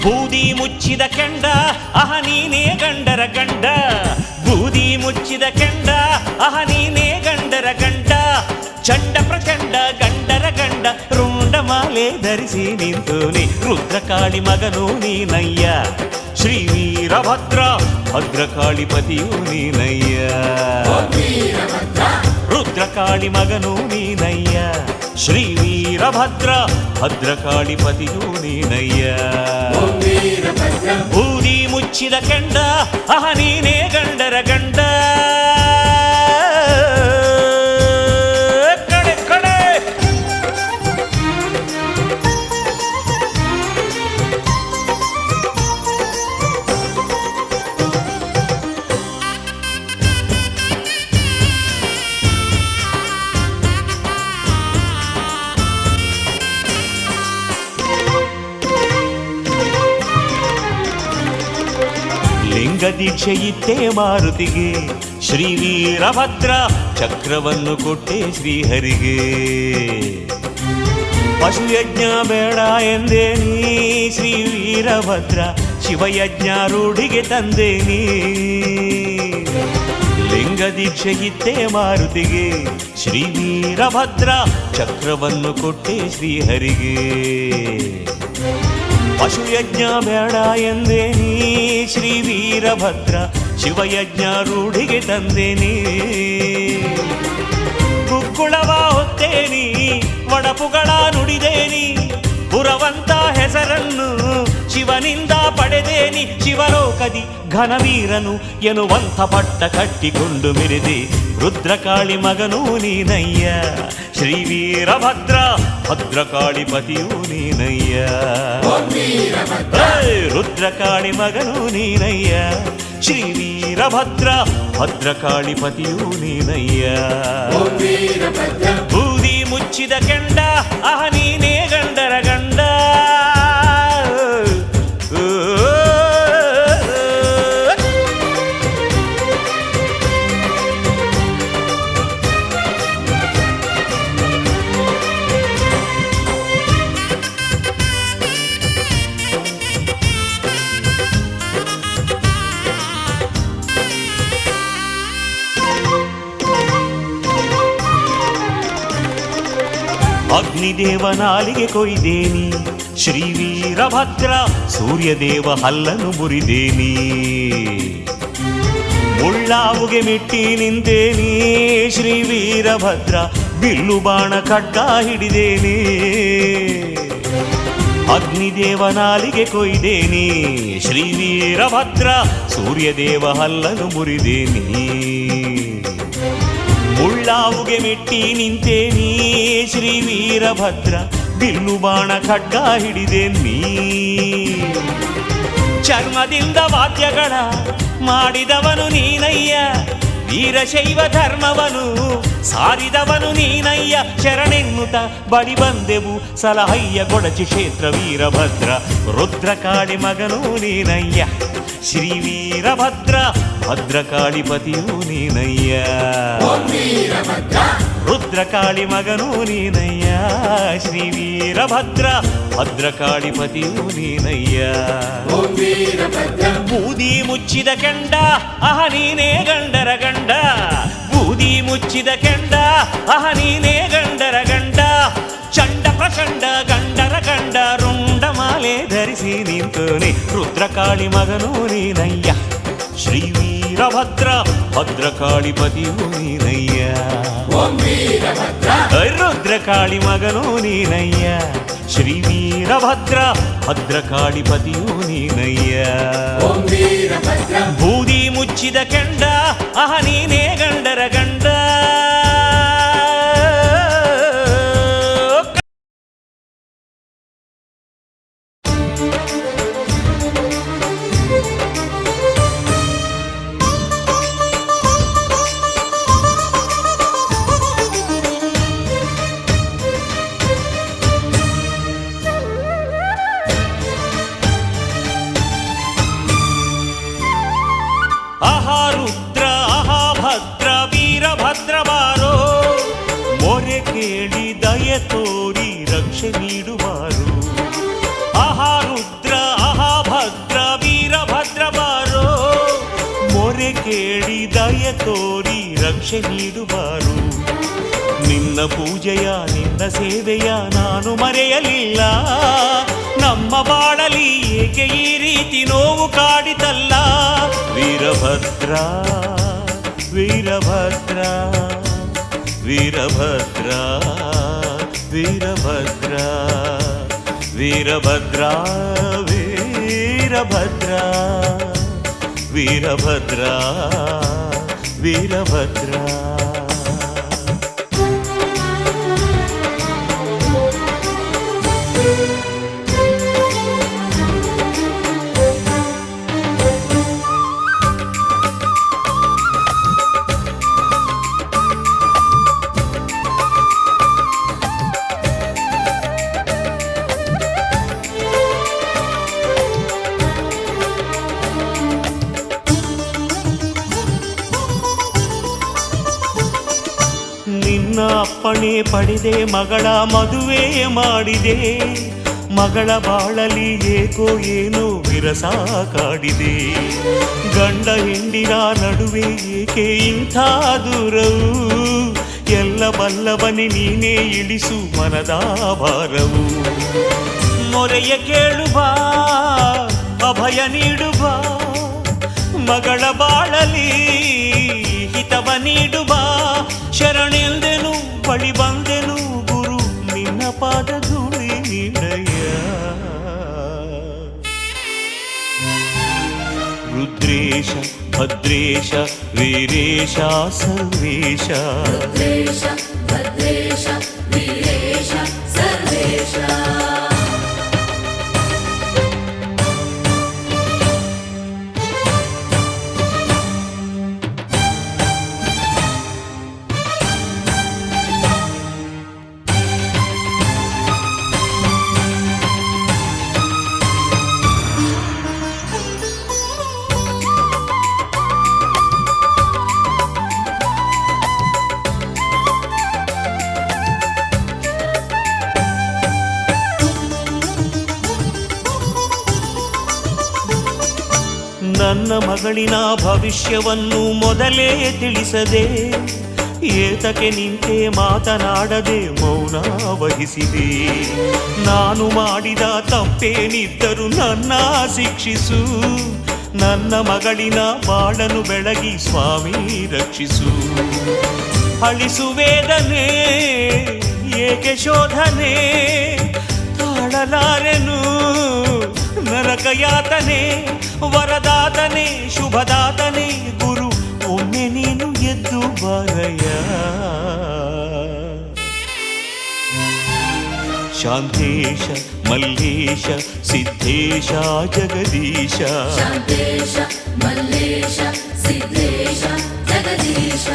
ಬೂದಿ ಮುಚ್ಚಿದ ಕೆಂಡ ಅಹ ನೀನೇ ಗಂಡರ ಗಂಡ, ಬೂದಿ ಮುಚ್ಚಿದ ಕೆಂಡ ಅಹ ನೀನೇ ಗಂಡರ ಗಂಡ, ಚಂಡ ಪ್ರಚಂಡ ಗಂಡರ ಗಂಡ ರುಂಡಮಾಲೆ ಧರಿಸಿ ನಿಂತೋನಿ ರುದ್ರಕಾಳಿ ಮಗನೂ ನೀನಯ್ಯ, ಶ್ರೀ ವೀರಭದ್ರ ಭದ್ರಕಾಳಿ ಪತಿಯೂ ನೀನಯ್ಯ, ರುದ್ರಕಾಳಿ ಮಗನೂ ನೀನಯ್ಯ, ಶ್ರೀ ವೀರಭದ್ರ ಭದ್ರಕಾಳಿ ಪತಿಯೂ ನೀನಯ್ಯ. ಬೂದಿ ಮುಚ್ಚಿದ ಕೆಂಡ ಅಹ ನೀನೇ ಗಂಡರ ಗಂಡ. ಕಡೆ ಕಡೆ ಲಿಂಗ ದೀಕ್ಷೆ ಇತ್ತೇ ಮಾರುತಿಗೆ, ಶ್ರೀ ವೀರಭದ್ರ ಚಕ್ರವನ್ನು ಕೊಟ್ಟೆ ಶ್ರೀಹರಿಗೆ, ಪಶುಯಜ್ಞ ಬೇಡ ಎಂದೇನಿ ಶ್ರೀ ವೀರಭದ್ರ ಶಿವಯಜ್ಞ ರೂಢಿಗೆ ತಂದೇನಿ. ಲಿಂಗ ದೀಕ್ಷೆ ಇತ್ತೇ ಮಾರುತಿಗೆ, ಶ್ರೀ ವೀರಭದ್ರ ಚಕ್ರವನ್ನು ಕೊಟ್ಟೆ ಶ್ರೀಹರಿಗೆ, ಪಶುಯಜ್ಞ ಬೇಡ ಎಂದೇನಿ ಶ್ರೀ ವೀರಭದ್ರ ಶಿವಯಜ್ಞ ರೂಢಿಗೆ ತಂದೇನಿ. ಗುಕ್ಕುಳವ ಹೊತ್ತೇನಿ ಒಡಪುಗಳ ನುಡಿದೇನಿ, ಪುರವಂತ ಹೆಸರನ್ನು ಶಿವನಿಂದ ಪಡೆದೇನಿ, ಶಿವಲೋಕದಿ ಘನವೀರನು ಎನ್ನುವಂಥ ಪಟ್ಟ ಕಟ್ಟಿಕೊಂಡು ಮಿರಿದೆ ರುದ್ರಕಾಳಿ ಮಗನೂ ನೀನಯ್ಯ, ಶ್ರೀ ವೀರಭದ್ರ ಭದ್ರಕಾಳಿ ಪತಿಯೂ ನೀನಯ್ಯ, ರುದ್ರಕಾಳಿ ಮಗನೂ ನೀನಯ್ಯ, ಶ್ರೀ ವೀರಭದ್ರ ಭದ್ರಕಾಳಿ ಪತಿಯೂ ನೀನಯ್ಯ. ಬೂದಿ ಮುಚ್ಚಿದ ಕೆಂಡ ಅಹ ನೀನೇ ಗಂಡರ ಗಂಡ. ಅಗ್ನಿದೇವ ನಾಲಿಗೆ ಕೊಯ್ದೇನಿ ಶ್ರೀ ವೀರಭದ್ರ, ಸೂರ್ಯದೇವ ಹಲ್ಲನು ಮುರಿದೇನಿ, ಮುಳ್ಳಾವುಗೆ ಮೆಟ್ಟಿ ನಿಂತೇನಿ ಶ್ರೀ ವೀರಭದ್ರ ಬಿಲ್ಲು ಬಾಣ ಖಡ್ಗ ಹಿಡಿದೇನಿ. ಅಗ್ನಿದೇವ ನಾಲಿಗೆ ಕೊಯ್ದೇನಿ ಶ್ರೀ ವೀರಭದ್ರ, ಸೂರ್ಯದೇವ ಹಲ್ಲನು ಮುರಿದೇನಿ, ಮುಳ್ಳಾವುಗೆ ಮೆಟ್ಟಿ ನಿಂತೇನಿ ಶ್ರೀ ವೀರಭದ್ರ ಬಿಲ್ಲು ಬಾಣ ಖಡ್ಗ ಹಿಡಿದೇನಿ. ಚರ್ಮದಿಂದ ವಾದ್ಯಗಳ ಮಾಡಿದವನು ನೀನಯ್ಯ, ವೀರಶೈವ ಧರ್ಮವನು ಸಾರಿದವನು ನೀನಯ್ಯ, ಶರಣೆನ್ನುತ ಬಳಿ ಬಂದೆವು ಸಲಹಯ್ಯ ಕೊಡಚಿ ಕ್ಷೇತ್ರ ವೀರಭದ್ರ, ರುದ್ರಕಾಳಿ ಮಗನೂ ನೀನಯ್ಯ, ಶ್ರೀ ವೀರಭದ್ರ ಭದ್ರಕಾಳಿ ಪತಿಯೂ ನೀನಯ್ಯ, ರುದ್ರಕಾಳಿ ಮಗನೂ ನೀನಯ್ಯ, ಶ್ರೀ ವೀರಭದ್ರ ಭದ್ರಕಾಳಿ ಪತಿಯೂ ನೀನಯ್ಯ. ಬೂದಿ ಮುಚ್ಚಿದ ಕೆಂಡ ಅಹ ನೀನೇ ಗಂಡರ ಗಂಡ, ಬೂದಿ ಮುಚ್ಚಿದ ಕೆಂಡ ಅಹ ನೀನೇ ಗಂಡರ ಗಂಡ, ಚಂಡ ಪ್ರಚಂಡ ಗಂಡರ ಗಂಡ ರುಂಡಮಾಲೆ ಧರಿಸಿ ನಿಂತೋನೆ ರುದ್ರಕಾಳಿ ಮಗನೂ ನೀನಯ್ಯ, ಶ್ರೀ ವೀರಭದ್ರ ಭದ್ರಕಾಳಿ ಪತಿಯೂ ನೀನಯ್ಯ, ರುದ್ರಕಾಳಿ ಮಗನೂ ನೀನಯ್ಯ, ಶ್ರೀ ವೀರಭದ್ರ ಭದ್ರಕಾಳಿ ಪತಿಯೂ ನೀನಯ್ಯ. ಬೂದಿ ಮುಚ್ಚಿದ ಕೆಂಡ ಅಹ ನೀನೇ ಗಂಡರ ಗಂಡ. ಆಹಾ ರುದ್ರ ಆಹಾ ಭದ್ರ ವೀರಭದ್ರ ಬಾರೋ, ಮೊರೆ ಕೇಳಿ ದಯ ತೋರಿ ರಕ್ಷೆ ನೀಡುವಾರು. ಆಹಾ ರುದ್ರ ಆಹಾ ಕೇಳಿ ದಯ ತೋರಿ ರಕ್ಷೆ ನೀಡುವಾರು. ನಿನ್ನ ಪೂಜೆಯ ನಿನ್ನ ಸೇವೆಯ ನಾನು ಮರೆಯಲಿಲ್ಲ. ನಮ್ಮ ಬಾಳಲಿ ಏಕೆ ಈ ರೀತಿ ನೋವು ಕಾಡಿತಲ್ಲ. ವೀರಭದ್ರ ವೀರಭದ್ರ ವೀರಭದ್ರ ವೀರಭದ್ರ ವೀರಭದ್ರ ವೀರಭದ್ರ ವೀರಭದ್ರ ವೀರಭದ್ರ. ನಿನ್ನ ಅಪ್ಪಣೆ ಪಡೆದೆ ಮಗಳ ಮದುವೆ ಮಾಡಿದೆ. ಮಗಳ ಬಾಳಲಿ ಏಕೋ ಏನೋ ವಿರಸ ಕಾಡಿದೆ. ಗಂಡ ಹೆಂಡಿರ ನಡುವೆ ಏಕೆ ಇಂಥ ದೂರವು. ಎಲ್ಲ ಬಲ್ಲವನೆ ನೀನೇ ಇಳಿಸು ಮನದ ಭಾರವು. ಮೊರೆಯ ಕೇಳುಬಾ ಅಭಯ ನೀಡುಬಾ. ಮಗಳ ಬಾಳಲಿ ಹಿತವ ನೀಡುಬಾ. ಶರಣೆಂದೆನು ಬಳಿ ಬಂದೆನು ಗುರು ನಿನ್ನ ಪಾದ ಧೂಳಿ ನೀಡಯ್ಯ. ರುದ್ರೇಶ ಭದ್ರೇಶ ವೀರೇಶ ಸರ್ವೇಶ. ರುದ್ರೇಶ ಭದ್ರೇಶ ವೀರೇಶ ಸರ್ವೇಶ. ನನ್ನ ಮಗಳಿನ ಭವಿಷ್ಯವನ್ನು ಮೊದಲೇ ತಿಳಿಸದೆ ಏತಕ್ಕೆ ನಿಂತೆ ಮಾತನಾಡದೆ ಮೌನ ವಹಿಸಿದೆ. ನಾನು ಮಾಡಿದ ತಪ್ಪೇನಿದ್ದರೂ ನನ್ನ ಶಿಕ್ಷಿಸು. ನನ್ನ ಮಗಳಿನ ಬಾಳನು ಬೆಳಗಿ ಸ್ವಾಮಿ ರಕ್ಷಿಸು. ಅಳಿಸುವೇದನೆ ಏಕೆ ಶೋಧನೆ. ತಾಳಲಾರೆನು ನರಕ ಯಾತನೆ. ವರದಾತನೆ ಶುಭದಾತನೆ ಗುರು ಒಮ್ಮೆ ನೀನು ಎದ್ದು ಬಾರಯ್ಯ. ಶಾಂತೇಶ ಮಲ್ಲೇಶ ಸಿದ್ಧೇಶ ಜಗದೀಶ. ಶಾಂತೇಶ ಮಲ್ಲೇಶ ಸಿದ್ಧೇಶ ಜಗದೀಶ.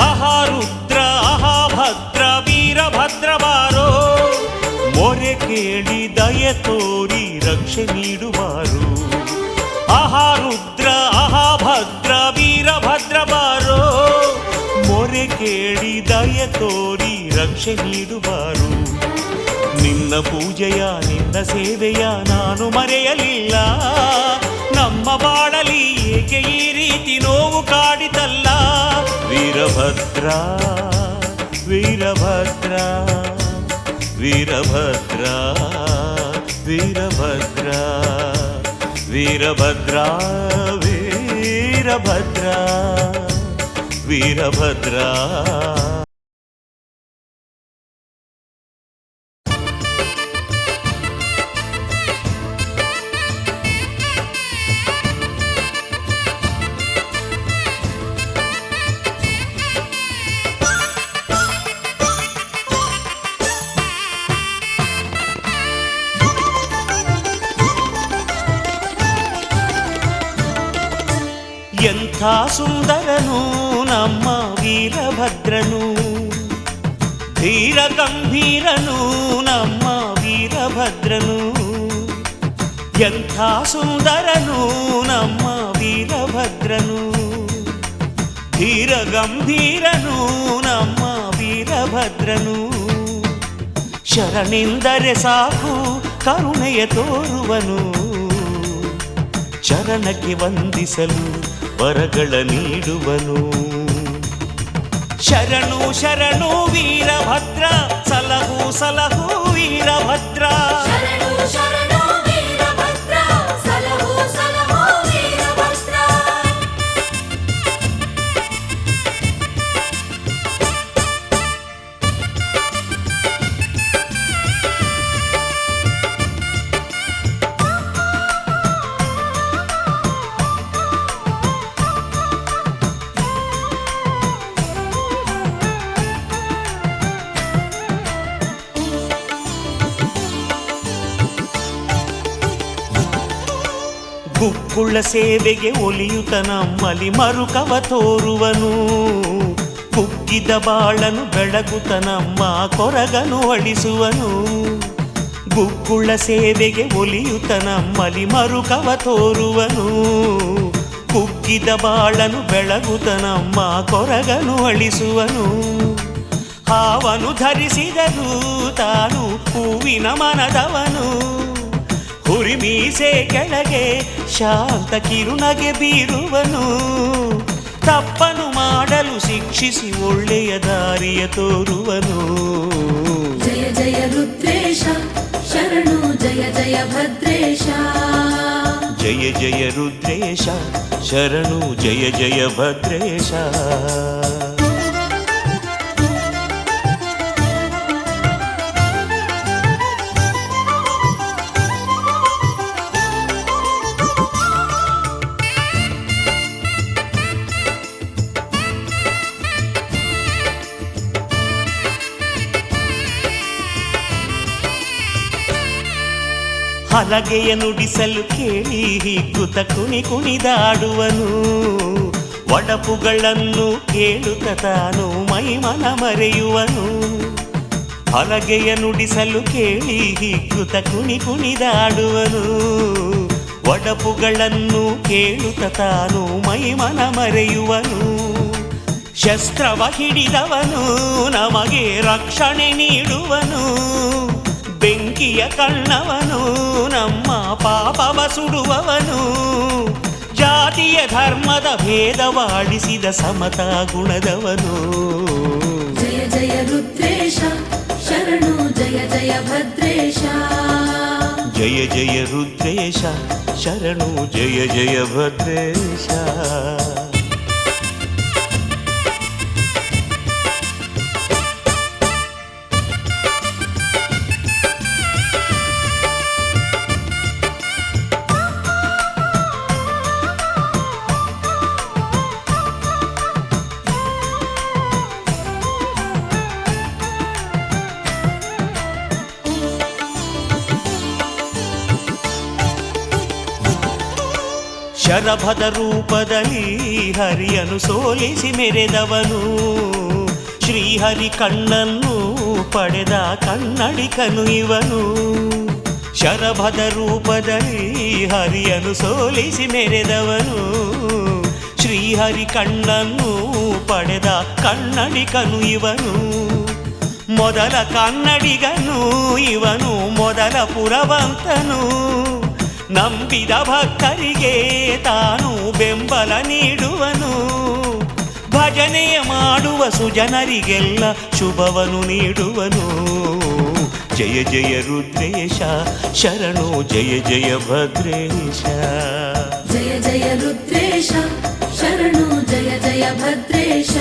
ಆಹಾ ರುದ್ರ ಆಹಾ ಭದ್ರ ವೀರಭದ್ರ ಬಾರೋ. ಮೊರೆ ಕೇಳಿ ದಯ ತೋರಿ ರಕ್ಷೆ ನೀಡುವಾರು. ಆಹಾ ರುದ್ರ ಆಹಾ ಭದ್ರ ವೀರಭದ್ರ ಬಾರೋ. ಮೊರೆ ಕೇಳಿ ದಯ ತೋರಿ ರಕ್ಷೆ ನೀಡುವಾರು. ನಿನ್ನ ಪೂಜೆಯ ನಿನ್ನ ಸೇವೆಯ ನಾನು ಮರೆಯಲಿಲ್ಲ. ನಮ್ಮ ಬಾಳಲಿ ಏಕೆ ಈ ರೀತಿ ನೋವು ಕಾಡಿತಲ್ಲ. ವೀರಭದ್ರ ವೀರಭದ್ರ ವೀರಭದ್ರ ವೀರಭದ್ರ ವೀರಭದ್ರ ವೀರಭದ್ರ ವೀರಭದ್ರ. ಎಂಥ ಸುಂದರನು ನಮ್ಮ ವೀರಭದ್ರನು. ಧೀರ ಗಂಭೀರನು ನಮ್ಮ ವೀರಭದ್ರನು. ಎಂಥ ಸುಂದರನು ನಮ್ಮ ವೀರಭದ್ರನು. ಧೀರ ಗಂಭೀರನು ನಮ್ಮ ವೀರಭದ್ರನು. ಶರಣೆಂದರೆ ಸಾಕು ಕರುಣೆಯ ತೋರುವನು. ಚರಣಕ್ಕೆ ವಂದಿಸಲು ವರಗಳ ನೀಡುವನು. ಶರಣು ಶರಣು ವೀರಭದ್ರ, ಸಲಹು ಸಲಹು ವೀರಭದ್ರ. ಶರಣು ಶರಣು ವೀರಭದ್ರ, ಸಲಹು ಸಲಹು ವೀರಭದ್ರ. ಗುಕ್ಕುಳ್ಳ ಸೇವೆಗೆ ಒಲಿಯುತ ನಮ್ಮಲಿ ಮರುಕವ ತೋರುವನು. ಕುಗ್ಗಿದ ಬಾಳನು ಬೆಳಗುತ್ತ ನಮ್ಮ ಕೊರಗನು ಅಳಿಸುವನು. ಗುಕ್ಕುಳ್ಳ ಸೇವೆಗೆ ಒಲಿಯುತ ನಮ್ಮಲಿ ಮರುಕವ ತೋರುವನು. ಕುಗ್ಗಿದ ಬಾಳನು ಬೆಳಗುತ್ತ ನಮ್ಮ ಕೊರಗನು ಅಳಿಸುವನು. ಹಾವನು ಧರಿಸಿದನು ತಾನು ಹೂವಿನ ಮನದವನು. ಹುರಿಮೀಸೆ ಕೆಳಗೆ ಶಾಂತ ಕಿರುನಗೆ ಬೀರುವನು. ತಪ್ಪನು ಮಾಡಲು ಶಿಕ್ಷಿಸಿ ಒಳ್ಳೆಯ ದಾರಿಯ ತೋರುವನು. ಜಯ ಜಯ ರುದ್ರೇಶ ಶರಣು, ಜಯ ಜಯ ಭದ್ರೇಶ. ಜಯ ಜಯ ರುದ್ರೇಶ ಶರಣು, ಜಯ ಜಯ ಭದ್ರೇಶ. ಹಲಗೆಯ ನುಡಿಸಲು ಕೇಳಿ ಹಿಗ್ಗುತ್ತ ಕುಣಿ ಕುಣಿದಾಡುವನು. ಒಡಪುಗಳನ್ನು ಕೇಳುತ್ತ ತಾನು ಮೈಮನ ಮರೆಯುವನು. ಹಲಗೆಯ ನುಡಿಸಲು ಕೇಳಿ ಹಿಗ್ಗುತ್ತ ಕುಣಿ ಕುಣಿದಾಡುವನು. ಒಡಪುಗಳನ್ನು ಕೇಳುತ್ತ ತಾನು ಮೈಮನ ಮರೆಯುವನು. ಶಸ್ತ್ರವ ಹಿಡಿದವನು ನಮಗೆ ರಕ್ಷಣೆ ನೀಡುವನು. ಬೆಂಕಿಯ ಕಣ್ಣವನು ನಮ್ಮ ಪಾಪವ ಸುಡುವವನು. ಜಾತಿಯ ಧರ್ಮದ ಭೇದವಾಡಿಸಿದ ಸಮತಾ ಗುಣದವನು. ಜಯ ಜಯ ರುದ್ರೇಶ ಶರಣು, ಜಯ ಜಯ ಭದ್ರೇಶ. ಜಯ ಜಯ ರುದ್ರೇಶ ಶರಣು, ಜಯ ಜಯ ಭದ್ರೇಶ. ಶರಭದ ರೂಪದಲ್ಲಿ ಹರಿಯನು ಸೋಲಿಸಿ ಮೆರೆದವನು. ಶ್ರೀಹರಿ ಕಣ್ಣನ್ನು ಪಡೆದ ಕನ್ನಡಿಕನು ಇವನು. ಶರಭದ ರೂಪದಲ್ಲಿ ಹರಿಯನು ಸೋಲಿಸಿ ಮೆರೆದವನು. ಶ್ರೀಹರಿ ಕಣ್ಣನ್ನು ಪಡೆದ ಕನ್ನಡಿಕನು ಇವನು. ಮೊದಲ ಕನ್ನಡಿಗನು ಇವನು, ಮೊದಲ ಪುರವಂತನು. ನಂಬಿದ ಭಕ್ತರಿಗೆ ತಾನು ಬೆಂಬಲ ನೀಡುವನು. ಭಜನೆಯ ಮಾಡುವ ಸುಜನರಿಗೆಲ್ಲ ಶುಭವನು ನೀಡುವನು. ಜಯ ಜಯ ರುದ್ರೇಶ ಶರಣು, ಜಯ ಜಯ ಭದ್ರೇಶ. ಜಯ ಜಯ ರುದ್ರೇಶ ಶರಣು, ಜಯ ಜಯ ಭದ್ರೇಶ.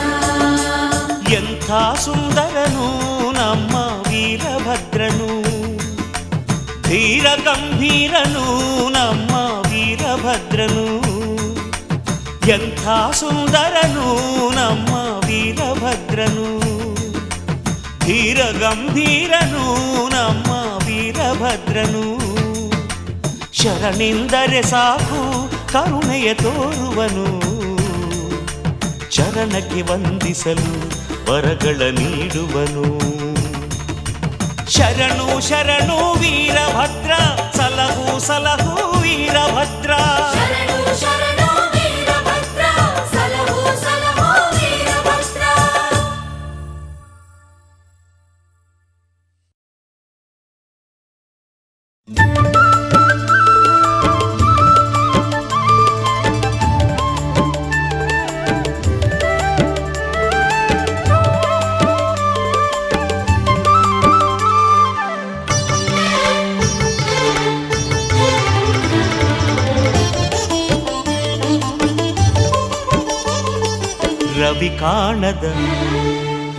ಎಂಥ ಸುಂದರನು ನಮ್ಮ ವೀರಭದ್ರನು. ಧೀರ ಗಂಭೀರನು ನಮ್ಮ ವೀರಭದ್ರನು. ಎಂಥ ಸುಂದರನು ನಮ್ಮ ವೀರಭದ್ರನು. ಧೀರ ಗಂಭೀರನು ನಮ್ಮ ವೀರಭದ್ರನು. ಶರಣೆಂದರೆ ಸಾಕು ಕರುಣೆಯ ತೋರುವನು. ಚರಣಕ್ಕೆ ವಂದಿಸಲು ವರಗಳ ನೀಡುವನು. ಶರಣು ಶರಣು ವೀರಭದ್ರ, ಸಲಹು ಸಲಹು ವೀರಭದ್ರ. ಶರಣು ಶರಣು ವೀರಭದ್ರ, ಸಲಹು ಸಲಹು ವೀರಭದ್ರ.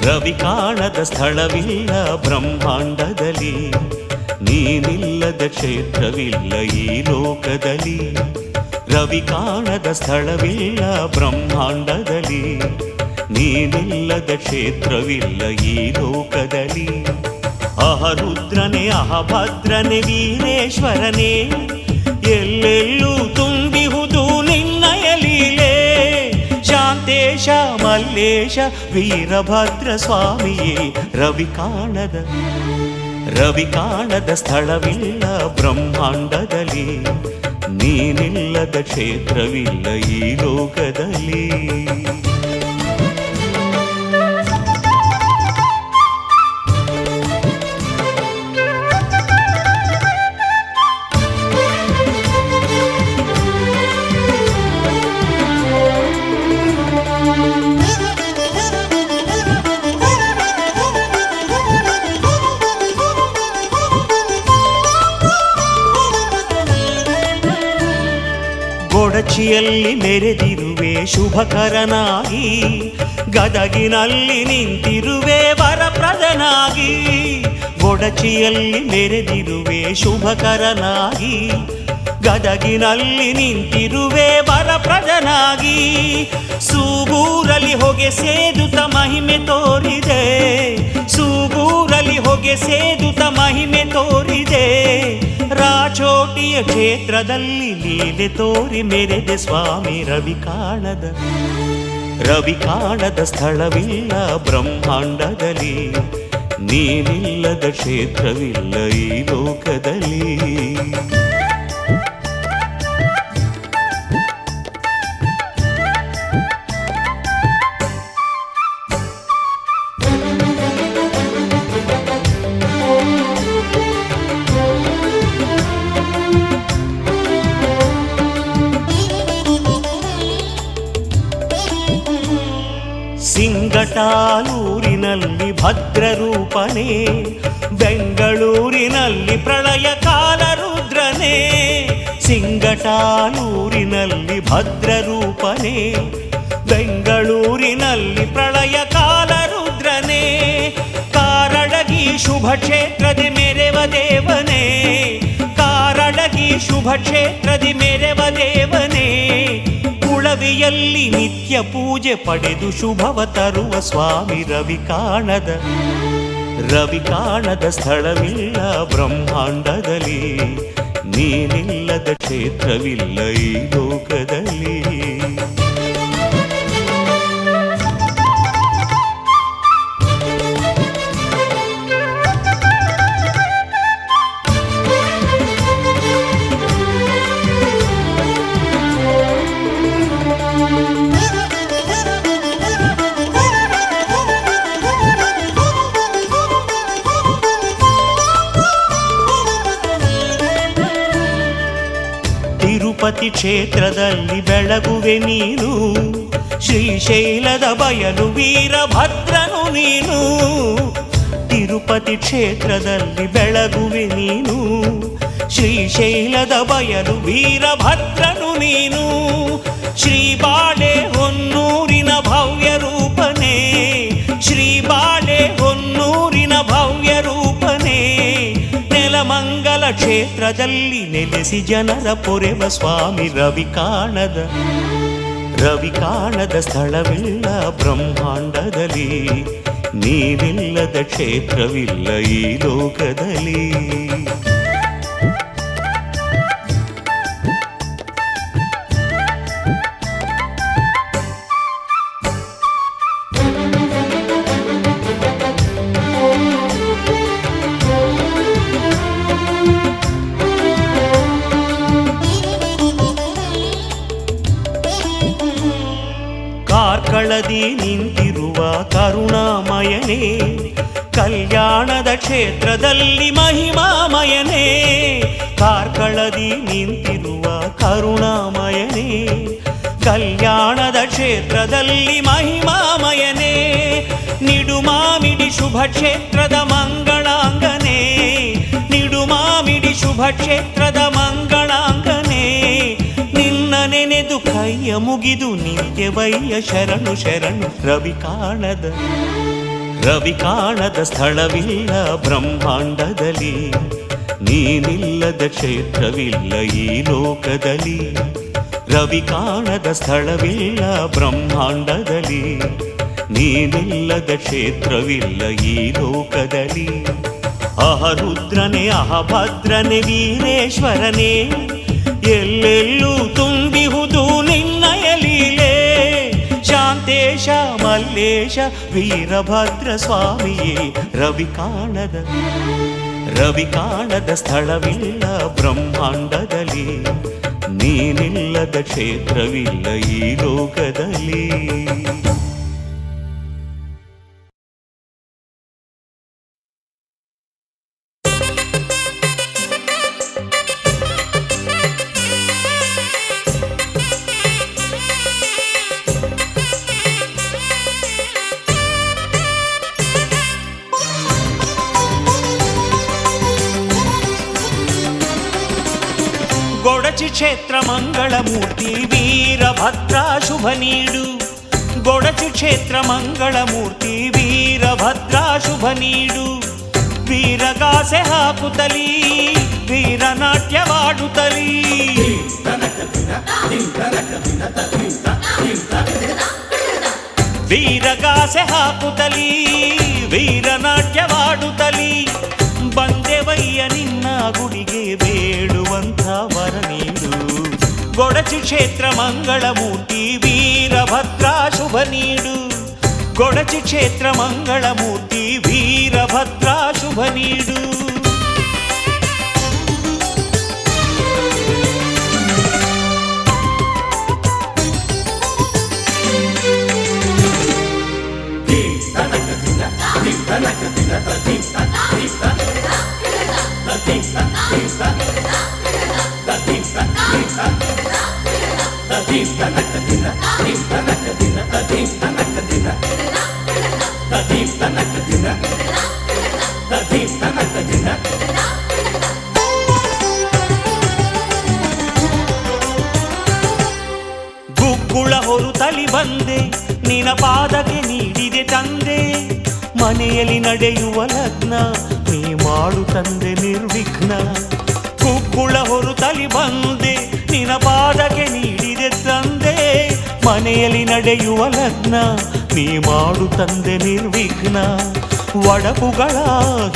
ರವಿ ಕಾಣದ ಸ್ಥಳವಿಲ್ಲ ಬ್ರಹ್ಮಾಂಡದಲ್ಲಿ, ನೀನಿಲ್ಲದ ಕ್ಷೇತ್ರವಿಲ್ಲ ಈ ಲೋಕದಲ್ಲಿ. ರವಿ ಕಾಣದ ಸ್ಥಳವಿಲ್ಲ ಬ್ರಹ್ಮಾಂಡದಲ್ಲಿ, ನೀನಿಲ್ಲದ ಕ್ಷೇತ್ರವಿಲ್ಲ ಈ ಲೋಕದಲ್ಲಿ. ಅಹರುದ್ರನೇ ಅಹಭದ್ರನೇ ವೀರೇಶ್ವರನೇ, ಎಲ್ಲೆಲ್ಲೂ ತುಂಬಿಹುದು ನಿನ್ನಯ ಲೀಲೆ. ಶಾಂತೇಶ ಮಲ್ಲೇಶ ವೀರಭದ್ರ ಸ್ವಾಮಿಯೇ, ರವಿ ಕಾಣದ ಸ್ಥಳವಿಲ್ಲ ಬ್ರಹ್ಮಾಂಡದಲ್ಲಿ, ನೀನಿಲ್ಲದ ಕ್ಷೇತ್ರವಿಲ್ಲ ಈ ಲೋಕದಲ್ಲಿ. ಕೊಡಚಿಯಲ್ಲಿ ಮೆರೆದಿರುವೆ ಶುಭಕರನಾಗಿ, ಗದಗಿನಲ್ಲಿ ನಿಂತಿರುವೆ ವರಪ್ರದನಾಗಿ. ಕೊಡಚಿಯಲ್ಲಿ ಮೆರೆದಿರುವೆ ಶುಭಕರನಾಗಿ, ಗದಗಿನಲ್ಲಿ ನಿಂತಿರುವೆ ವರಪ್ರದನಾಗಿ. ಸೂಗೂರಲ್ಲಿ ಹೊಗೆ ಸೇದುತ್ತ ಮಹಿಮೆ ತೋರಿದೆ, ಸೂಗೂರಲ್ಲಿ ಹೊಗೆ ಸೇದುತ್ತ ಮಹಿಮೆ ತೋರಿದೆ. ರಾಚೋಟಿಯ ಕ್ಷೇತ್ರದಲ್ಲಿ ಲೀಲೆ ತೋರಿ ಮೆರೆದೆ ಸ್ವಾಮಿ. ರವಿ ಕಾಣದ ಸ್ಥಳವಿಲ್ಲ ಬ್ರಹ್ಮಾಂಡದಲ್ಲಿ, ನೀನಿಲ್ಲದ ಕ್ಷೇತ್ರವಿಲ್ಲ ಈ ಲೋಕದಲ್ಲಿ. ಸಿಂಗಟಾಲೂರಿನಲ್ಲಿ ಭದ್ರರೂಪನೇ, ಬೆಂಗಳೂರಿನಲ್ಲಿ ಪ್ರಳಯ ಕಾಲ ರುದ್ರನೇ. ಸಿಂಗಟಾಲೂರಿನಲ್ಲಿ ಭದ್ರರೂಪನೇ, ಬೆಂಗಳೂರಿನಲ್ಲಿ ಪ್ರಳಯ ಕಾಲ ರುದ್ರನೇ. ಕಾರಡಗಿ ಶುಭ ಕ್ಷೇತ್ರದಿ ಮೆರೆವ ದೇವನೇ, ಕಾರಡಗಿ ಶುಭ ಕ್ಷೇತ್ರದಿ ಮೆರೆವ ದೇವನೇ. ಕುಳವಿಯಲ್ಲಿ ನಿತ್ಯ ಪೂಜೆ ಪಡೆದು ಶುಭವ ತರುವ ಸ್ವಾಮಿ. ರವಿ ಕಾಣದ ಸ್ಥಳವಿಲ್ಲ ಬ್ರಹ್ಮಾಂಡದಲ್ಲಿ, ನೀನಿಲ್ಲದ ಕ್ಷೇತ್ರವಿಲ್ಲ ಈ ಲೋಕದಲ್ಲಿ. ತಿರುಪತಿ ಕ್ಷೇತ್ರದಲ್ಲಿ ಬೆಳಗುವೆ ನೀನು, ಶ್ರೀಶೈಲದ ಬಯಲು ವೀರಭದ್ರನು ನೀನು. ತಿರುಪತಿ ಕ್ಷೇತ್ರದಲ್ಲಿ ಬೆಳಗುವೆ ನೀನು, ಶ್ರೀಶೈಲದ ಬಯಲು ವೀರಭದ್ರನು ನೀನು. ಶ್ರೀಬಾಳೆ ಹೊನ್ನೂರಿನ ಭವ್ಯ ರೂಪನೇ, ಶ್ರೀಬಾಳೆ ಹೊನ್ನೂರಿನ ಭವ್ಯ ರೂಪನೇ. ನೆಲಮಂಗಲ ಕ್ಷೇತ್ರದಲ್ಲಿ ನೆಲೆಸಿ ಜನರ ಪೊರೆವ ಸ್ವಾಮಿ. ರವಿ ಕಾಣದ ಸ್ಥಳವಿಲ್ಲ ಬ್ರಹ್ಮಾಂಡದಲ್ಲಿ, ನೀನಿಲ್ಲದ ಕ್ಷೇತ್ರವಿಲ್ಲ ಈ ಲೋಕದಲ್ಲಿ. ಕಾರ್ಕಳದಿ ನಿಂತಿರುವ ಕರುಣಾಮಯನೇ, ಕಲ್ಯಾಣದ ಕ್ಷೇತ್ರದಲ್ಲಿ ಮಹಿಮಾಮಯನೇ. ಕಾರ್ಕಳದಿ ನಿಂತಿರುವ ಕರುಣಾಮಯನೇ, ಕಲ್ಯಾಣದ ಕ್ಷೇತ್ರದಲ್ಲಿ ಮಹಿಮಾಮಯನೇ. ನಿಡುಮಾಮಿಡಿ ಶುಭ ಕ್ಷೇತ್ರದ ಮಂಗಳಾಂಗನೇ, ನಿಡುಮಾಮಿಡಿ ಶುಭ ಕ್ಷೇತ್ರದ ಮಂಗಳಾಂಗನೇ. ನಿನ್ನ ನೆನೆದು ಕೈಯ ಮುಗಿದು ನಿತ್ಯವಯ್ಯ ಶರಣು ಶರಣು. ರವಿ ಕಾಣದ ಸ್ಥಳವಿಲ್ಲ ಬ್ರಹ್ಮಾಂಡದಲ್ಲಿ, ನೀನಿಲ್ಲದ ಕ್ಷೇತ್ರವಿಲ್ಲ ಈ ಲೋಕದಲ್ಲಿ. ರವಿ ಕಾಣದ ಸ್ಥಳವಿಲ್ಲ ಬ್ರಹ್ಮಾಂಡದಲ್ಲಿ, ನೀನಿಲ್ಲದ ಕ್ಷೇತ್ರವಿಲ್ಲ ಈ ಲೋಕದಲ್ಲಿ. ಅಹರುದ್ರನೇ ಅಹಭದ್ರನೇ ವೀರೇಶ್ವರನೇ, ಎಲ್ಲೆಲ್ಲೂ ತುಂಬಿಹುದು ನಿನ್ನಯ ಲೀಲೆ. ಶಾಂತೇಶ ಮಲ್ಲೇಶ ವೀರಭದ್ರ ಸ್ವಾಮಿಯೇ, ರವಿ ಕಾಣದ ಸ್ಥಳವಿಲ್ಲ ಬ್ರಹ್ಮಾಂಡದಲ್ಲಿ, ನೀನಿಲ್ಲದ ಕ್ಷೇತ್ರವಿಲ್ಲ ಈ ಲೋಕದಲ್ಲಿ. ಗೊಡಚಿ ಕ್ಷೇತ್ರ ಮಂಗಳಮೂರ್ತಿ ವೀರಭದ್ರ ಶುಭ ನೀಡು. ಗೊಡಚಿ ಕ್ಷೇತ್ರ ಮಂಗಳಮೂರ್ತಿ ವೀರಭದ್ರ ಶುಭ ನೀಡು. ವೀರಗಾಸೆ ಹಾಕುತ್ತಲೀ ವೀರನಾಟ್ಯವಾಡುತ್ತಲೀ, ವೀರಗಾಸೆ ಹಾಕುತ್ತಲೀ ವೀರನಾಟ್ಯವಾಡುತ್ತಲೀ. ಬಂದೆವಯ್ಯ ನಿನ್ನ ಗುಡಿಗೆ ಬೇಡುವಂಥ ವರ ನೀಡು. ಗೊಡಚಿ ಕ್ಷೇತ್ರ ಮಂಗಳಮೂರ್ತಿ ವೀರಭದ್ರ ಶುಭ ನೀಡು. ಗೊಡಚಿ ಕ್ಷೇತ್ರ ಮಂಗಳಮೂರ್ತಿ ವೀರಭದ್ರ ಶುಭ ನೀಡು. ಗುಗ್ಗುಳ ಹೊರುತ್ತಲಿ ಬಂದೆ ನಿನ ಪಾದಕ್ಕೆ ನೀಡಿದೆ ತಂದೆ. ಮನೆಯಲ್ಲಿ ನಡೆಯುವ ಲಗ್ನ ನೀ ಮಾಡು ತಂದೆ ನಿರ್ವಿಘ್ನ. ಗುಗ್ಗುಳ ಹೊರುತ್ತಲಿ ಬಂದೆ ನಿನ ಪಾದಕ್ಕೆ ನೀಡಿದೆ ತಂದೆ. ಮನೆಯಲ್ಲಿ ನಡೆಯುವ ಲಗ್ನ ನೀ ಮಾಡು ತಂದೆ ನಿರ್ವಿಘ್ನ. ಒಡಕುಗಳ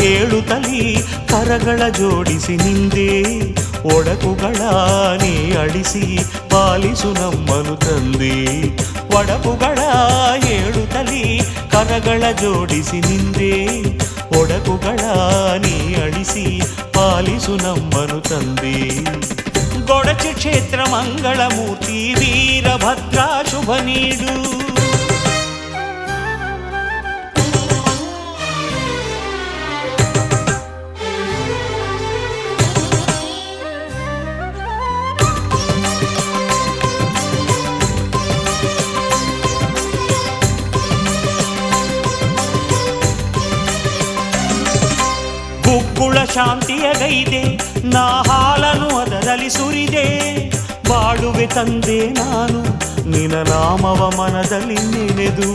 ಹೇಳುತ್ತಲಿ ಕರಗಳ ಜೋಡಿಸಿ ನಿಂದೆ. ಒಡಕುಗಳ ನೀ ಅಳಿಸಿ ಪಾಲಿಸು ನಮ್ಮನು ತಂದೆ. ಒಡಕುಗಳ ಹೇಳುತ್ತಲಿ ಕರಗಳ ಜೋಡಿಸಿ ನಿಂದೆ. ಒಡಕುಗಳ ನೀ ಅಳಿಸಿ ಪಾಲಿಸು ನಮ್ಮನು ತಂದೆ. ಗೊಡಚಿ ಕ್ಷೇತ್ರ ಮಂಗಳಮೂರ್ತಿ ವೀರಭದ್ರ ಶುಭ ನೀಡು. ಗುಗ್ಗುಳ ಶಾಂತಿಯ ಗೈದೆ ನಾ ಹಾಲನು ಅದರಲ್ಲಿ ಸುರಿದೆ. ಬಾಳುವೆ ತಂದೆ ನಾನು ನಿನ ನಾಮವ ಮನದಲ್ಲಿ ನೆನೆದು.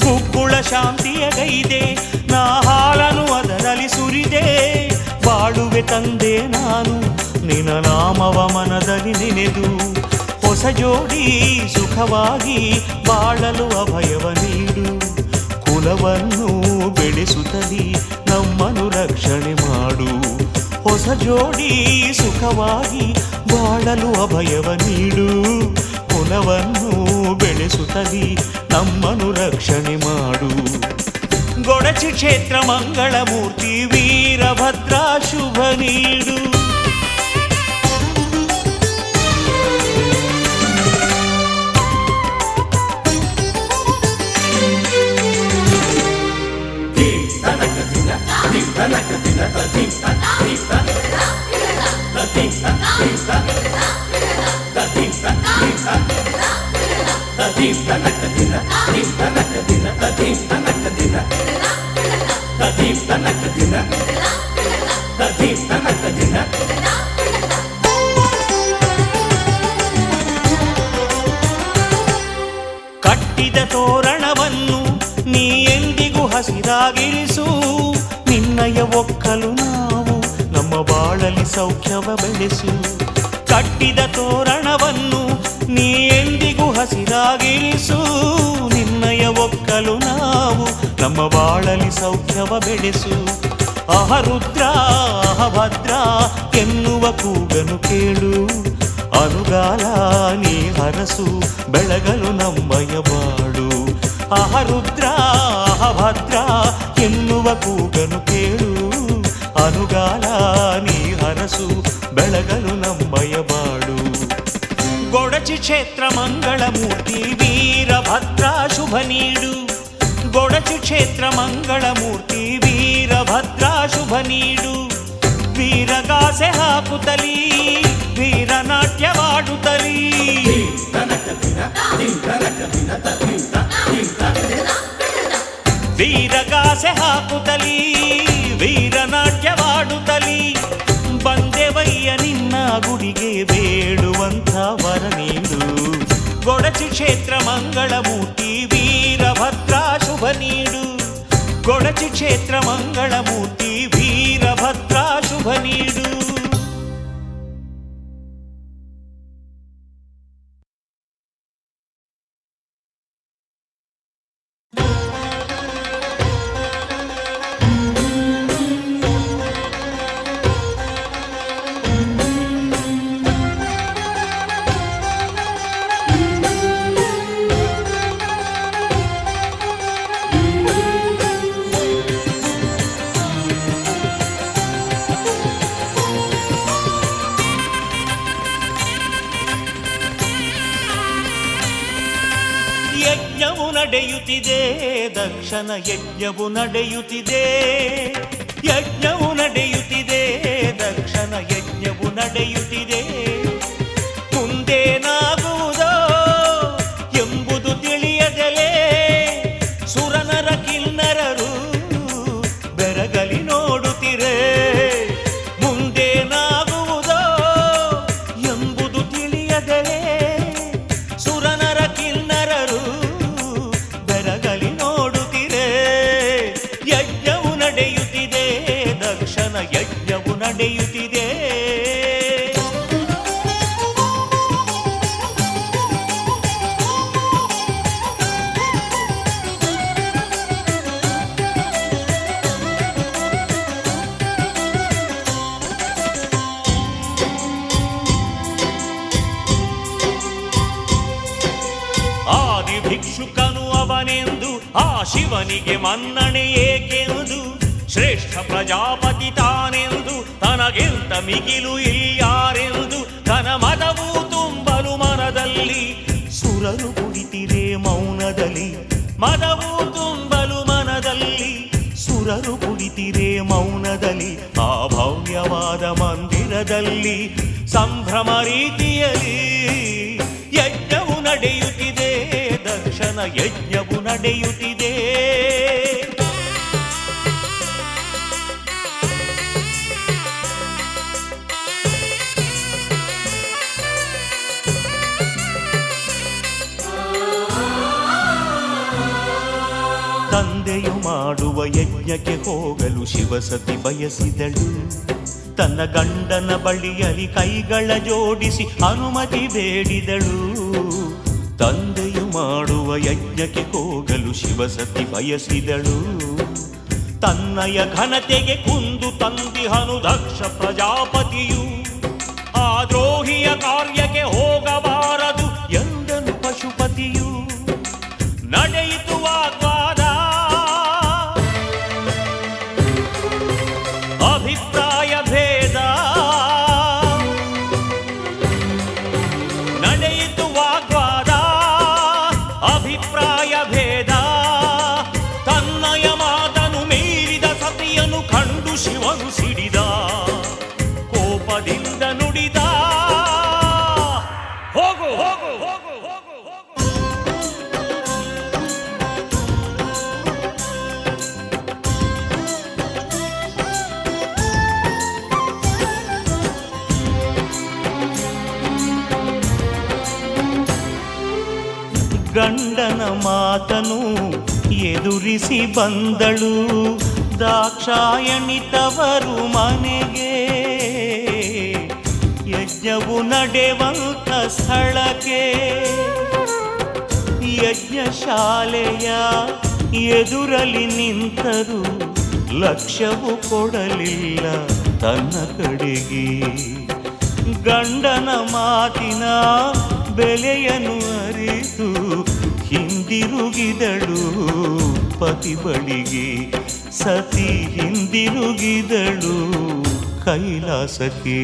ಗುಗ್ಗುಳ ಶಾಂತಿಯ ಗೈದೆ ನಾ ಹಾಲನು ಅದರಲ್ಲಿ ಸುರಿದೆ. ಬಾಳುವೆ ತಂದೆ ನಾನು ನಿನ ನಾಮವ ಮನದಲ್ಲಿ ನೆನೆದು. ಹೊಸ ಜೋಡಿ ಸುಖವಾಗಿ ಬಾಳಲು ಅಭಯವ ನೀಡು. ಕುಲವನ್ನು ಬೆಳೆಸುತ್ತಲಿ ನಮ್ಮನು ರಕ್ಷಣೆ ಮಾಡು. ಹೊಸ ಜೋಡಿ ಸುಖವಾಗಿ ಬಾಳಲು ಅಭಯವ ನೀಡು. ಕುಲವನ್ನು ಬೆಳೆಸುತ್ತಲಿ ನಮ್ಮನು ರಕ್ಷಣೆ ಮಾಡು. ಗೊಡಚಿ ಕ್ಷೇತ್ರ ಮಂಗಳಮೂರ್ತಿ ವೀರಭದ್ರ ಶುಭ ನೀಡು. ಹಸಿರಾಗಿರಿಸು ನಿನ್ನಯ ಒಕ್ಕಲು ನಾವು ನಮ್ಮ ಬಾಳಲಿ ಸೌಖ್ಯವ ಬೆಳೆಸು ಕಟ್ಟಿದ ತೋರಣವನ್ನು ನೀ ಎಂದಿಗೂ ಹಸಿರಾಗಿರಿಸು ನಿನ್ನಯ ಒಕ್ಕಲು ನಾವು ನಮ್ಮ ಬಾಳಲಿ ಸೌಖ್ಯವ ಬೆಳೆಸು ಅಹರುದ್ರ ಅಹಭದ್ರ ಎನ್ನುವ ಕೂಗನು ಕೇಳು ಅನುಗಾಲ ನೀ ಹರಸು ಬೆಳಗಲು ನಮ್ಮಯ ಬಾಳು ಅಹರುದ್ರ ಅಹಭದ್ರ ಎನ್ನುವ ಕೂಗನು ಕೇಳು ಅನುಗಾಲ ನೀ ಹರಸು ಬೆಳಗಲು ನಮ್ಮಯ ಬಾಳು ಗೊಡಚಿ ಕ್ಷೇತ್ರ ಮಂಗಳಮೂರ್ತಿ ವೀರಭದ್ರ ಶುಭ ನೀಡು ಗೊಡಚಿ ಕ್ಷೇತ್ರ ಮಂಗಳಮೂರ್ತಿ ವೀರಭದ್ರ ಶುಭ ನೀಡು ವೀರಗಾಸೆ ಹಾಕುತ್ತಲೀ ವೀರನಾಟ್ಯವಾಡುತ್ತಲೀ ವೀರಗಾಸೆ ಹಾಕುತ್ತಲೀ ವೀರನಾಟ್ಯವಾಡುತ್ತಲೀ ಬಂದೆವಯ್ಯ ನಿನ್ನ ಗುಡಿಗೆ ಬೇಡುವಂಥ ವರ ನೀಡು ಗೊಡಚಿ ಕ್ಷೇತ್ರ ಮಂಗಳಮೂರ್ತಿ ವೀರಭದ್ರ ಶುಭ ನೀಡು ಗೊಡಚಿ ಕ್ಷೇತ್ರ ಮಂಗಳಮೂರ್ತಿ ವೀರಭದ್ರ ಶುಭ ನೀಡು ಯಜ್ಞವು ನಡೆಯುತ್ತಿದೆ ದಕ್ಷನ ಯಜ್ಞವು ನಡೆಯುತ್ತಿದೆ ಯಜ್ಞವು ನಡೆಯುತ್ತಿದೆ ದಕ್ಷನ ಯಜ್ಞವು ನಡೆಯುತ್ತಿದೆ ಮುಂದೇನಾಗುವುದೋ ಎಂಬುದು ತಿಳಿಯದಲೇ ಸುರನರ ಕಿನ್ನರರು ಬೆರಗಲಿ ನೋಡುತ್ತಿರೆ ಮುಂದೇನಾಗುವುದೋ ಎಂಬುದು ತಿಳಿಯದಲೇ ಸುರನರ ಕಿನ್ನರರು ಬೆರಗಲಿ ನೋಡುತ್ತಿರೆ ಯಜ್ಞವು ನಡೆಯುತ್ತಿದೆ ದಕ್ಷನ ಯಜ್ಞವು ನಡೆಯುತ್ತಿದೆ ಆದಿ ಭಿಕ್ಷುಕನು ಅವನೆಂದು ಆ ಶಿವನಿಗೆ ಮನ್ನಣೆ ಏಕೆಂದು ಶ್ರೇಷ್ಠ ಪ್ರಜಾಪತಿ ತಾನೆಂದು ತನಗಿಂತ ಮಿಗಿಲು ಇಲ್ಯಾರೆಂದು ಘನ ಮದವು ತುಂಬಲು ಮನದಲ್ಲಿ ಸುರರು ಕುಳಿತಿರೆ ಮೌನದಲ್ಲಿ ಮದವು ತುಂಬಲು ಮನದಲ್ಲಿ ಸುರರು ಕುಳಿತಿರೆ ಮೌನದಲ್ಲಿ ಆ ಭವ್ಯವಾದ ಮಂದಿರದಲ್ಲಿ ಸಂಭ್ರಮ ರೀತಿಯಲ್ಲಿ ಯಜ್ಞವು ನಡೆಯುತ್ತಿದೆ ದಕ್ಷನ ಯಜ್ಞವು ನಡೆಯುತ್ತಿದೆ ತಂದೆಯು ಮಾಡುವ ಯಜ್ಞಕ್ಕೆ ಹೋಗಲು ಶಿವಸತಿ ಬಯಸಿದಳು ತನ್ನ ಗಂಡನ ಬಳಿಯಲ್ಲಿ ಕೈಗಳ ಜೋಡಿಸಿ ಅನುಮತಿ ಬೇಡಿದಳು ತಂದೆಯು ಮಾಡುವ ಯಜ್ಞಕ್ಕೆ ಹೋಗಲು ಶಿವಸತಿ ಬಯಸಿದಳು ತನ್ನಯ ಘನತೆಗೆ ಕುಂದು ತಂದಿಹನು ದಕ್ಷ ಪ್ರಜಾಪತಿಯು ಆ ದ್ರೋಹಿಯ ಕಾರ್ಯಕ್ಕೆ ಹೋಗಬಾರದು ಎಂದನು ಪಶುಪತಿಯು ನಡೆಯಿತು ವಾಗ್ವಾದ ಅಭಿಪ್ರಾಯ ಭೇದ ನಡೆಯಿತು ವಾಗ್ವಾದ ಅಭಿಪ್ರಾಯ ಭೇದ ತನ್ನಯ ಮಾತನು ಮೀರಿದ ಸತಿಯನ್ನು ಕಂಡು ಶಿವನು ಸಿಡಿದ ಕೋಪದಿಂದ ನುಡಿದ ಹೋಗು ಹೋಗು ಹೋಗು ಹೋಗು ಹೋಗು ಗಂಡನ ಮಾತನು ಎದುರಿಸಿ ಬಂದಳು ದಾಕ್ಷಾಯಣಿ ತವರು ಮನೆಗೆ. ಯಜ್ಞವು ನಡೆವಂತ ಸ್ಥಳಕ್ಕೆ ಯಜ್ಞಶಾಲೆಯ ಎದುರಲ್ಲಿ ನಿಂತರು ಲಕ್ಷ್ಯವು ಕೊಡಲಿಲ್ಲ ತನ್ನ ಕಡೆಗೆ. ಗಂಡನ ಮಾತಿನ ಬೆಲೆಯನ್ನು ಅರಿತು ಹಿಂದಿರುಗಿದಳು ಪತಿ ಬಳಿಗೆ. ಸತಿ ಹಿಂದಿರುಗಿದಳು ಕೈಲಾಸಕ್ಕೆ.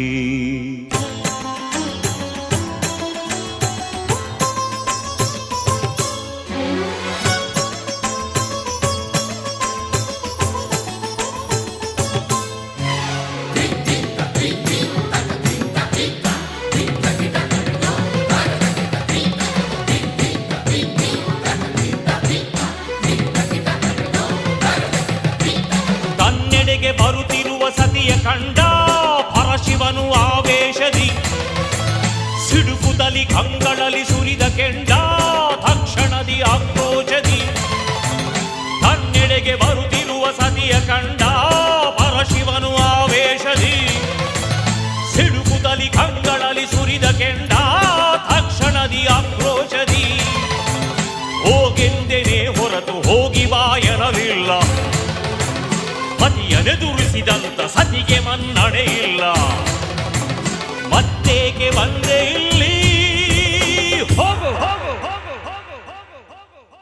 ಬರುತ್ತಿರುವ ಸತಿಯ ಕಂಡ ಪರಶಿವನು ಆವೇಶದಿ ಸಿಡುಕುತಲಿ ಕಂಗಳಲ್ಲಿ ಸುರಿದ ಕೆಂಡ ತಕ್ಷಣದಿ ಆಕ್ರೋಶದಿ. ತನ್ನೆಡೆಗೆ ಬರುತ್ತಿರುವ ಸತಿಯ ಕಂಡ ಪರಶಿವನು ಆವೇಶದಿ ಸಿಡುಕುತಲಿ ಕಂಗಳಲ್ಲಿ ಸುರಿದ ಕೆಂಡ ತಕ್ಷಣದಿ ಆಕ್ರೋಶದಿ. ಹೋಗೆಂದೆನೆ ಹೊರತು ಹೋಗಿ ಬಾ ಎನ್ನಲಿಲ್ಲ. ಪತಿಯನೆದುರಿಸಿದಂತ ಸತಿಗೆ ಮನ್ನಣೆ ಇಲ್ಲ. ಮತ್ತೇಕೆ ಬಂದೆ ಇಲ್ಲಿ? ಹೋಗು ಹೋಗು ಹೋಗು ಹೋಗು ಹೋಗು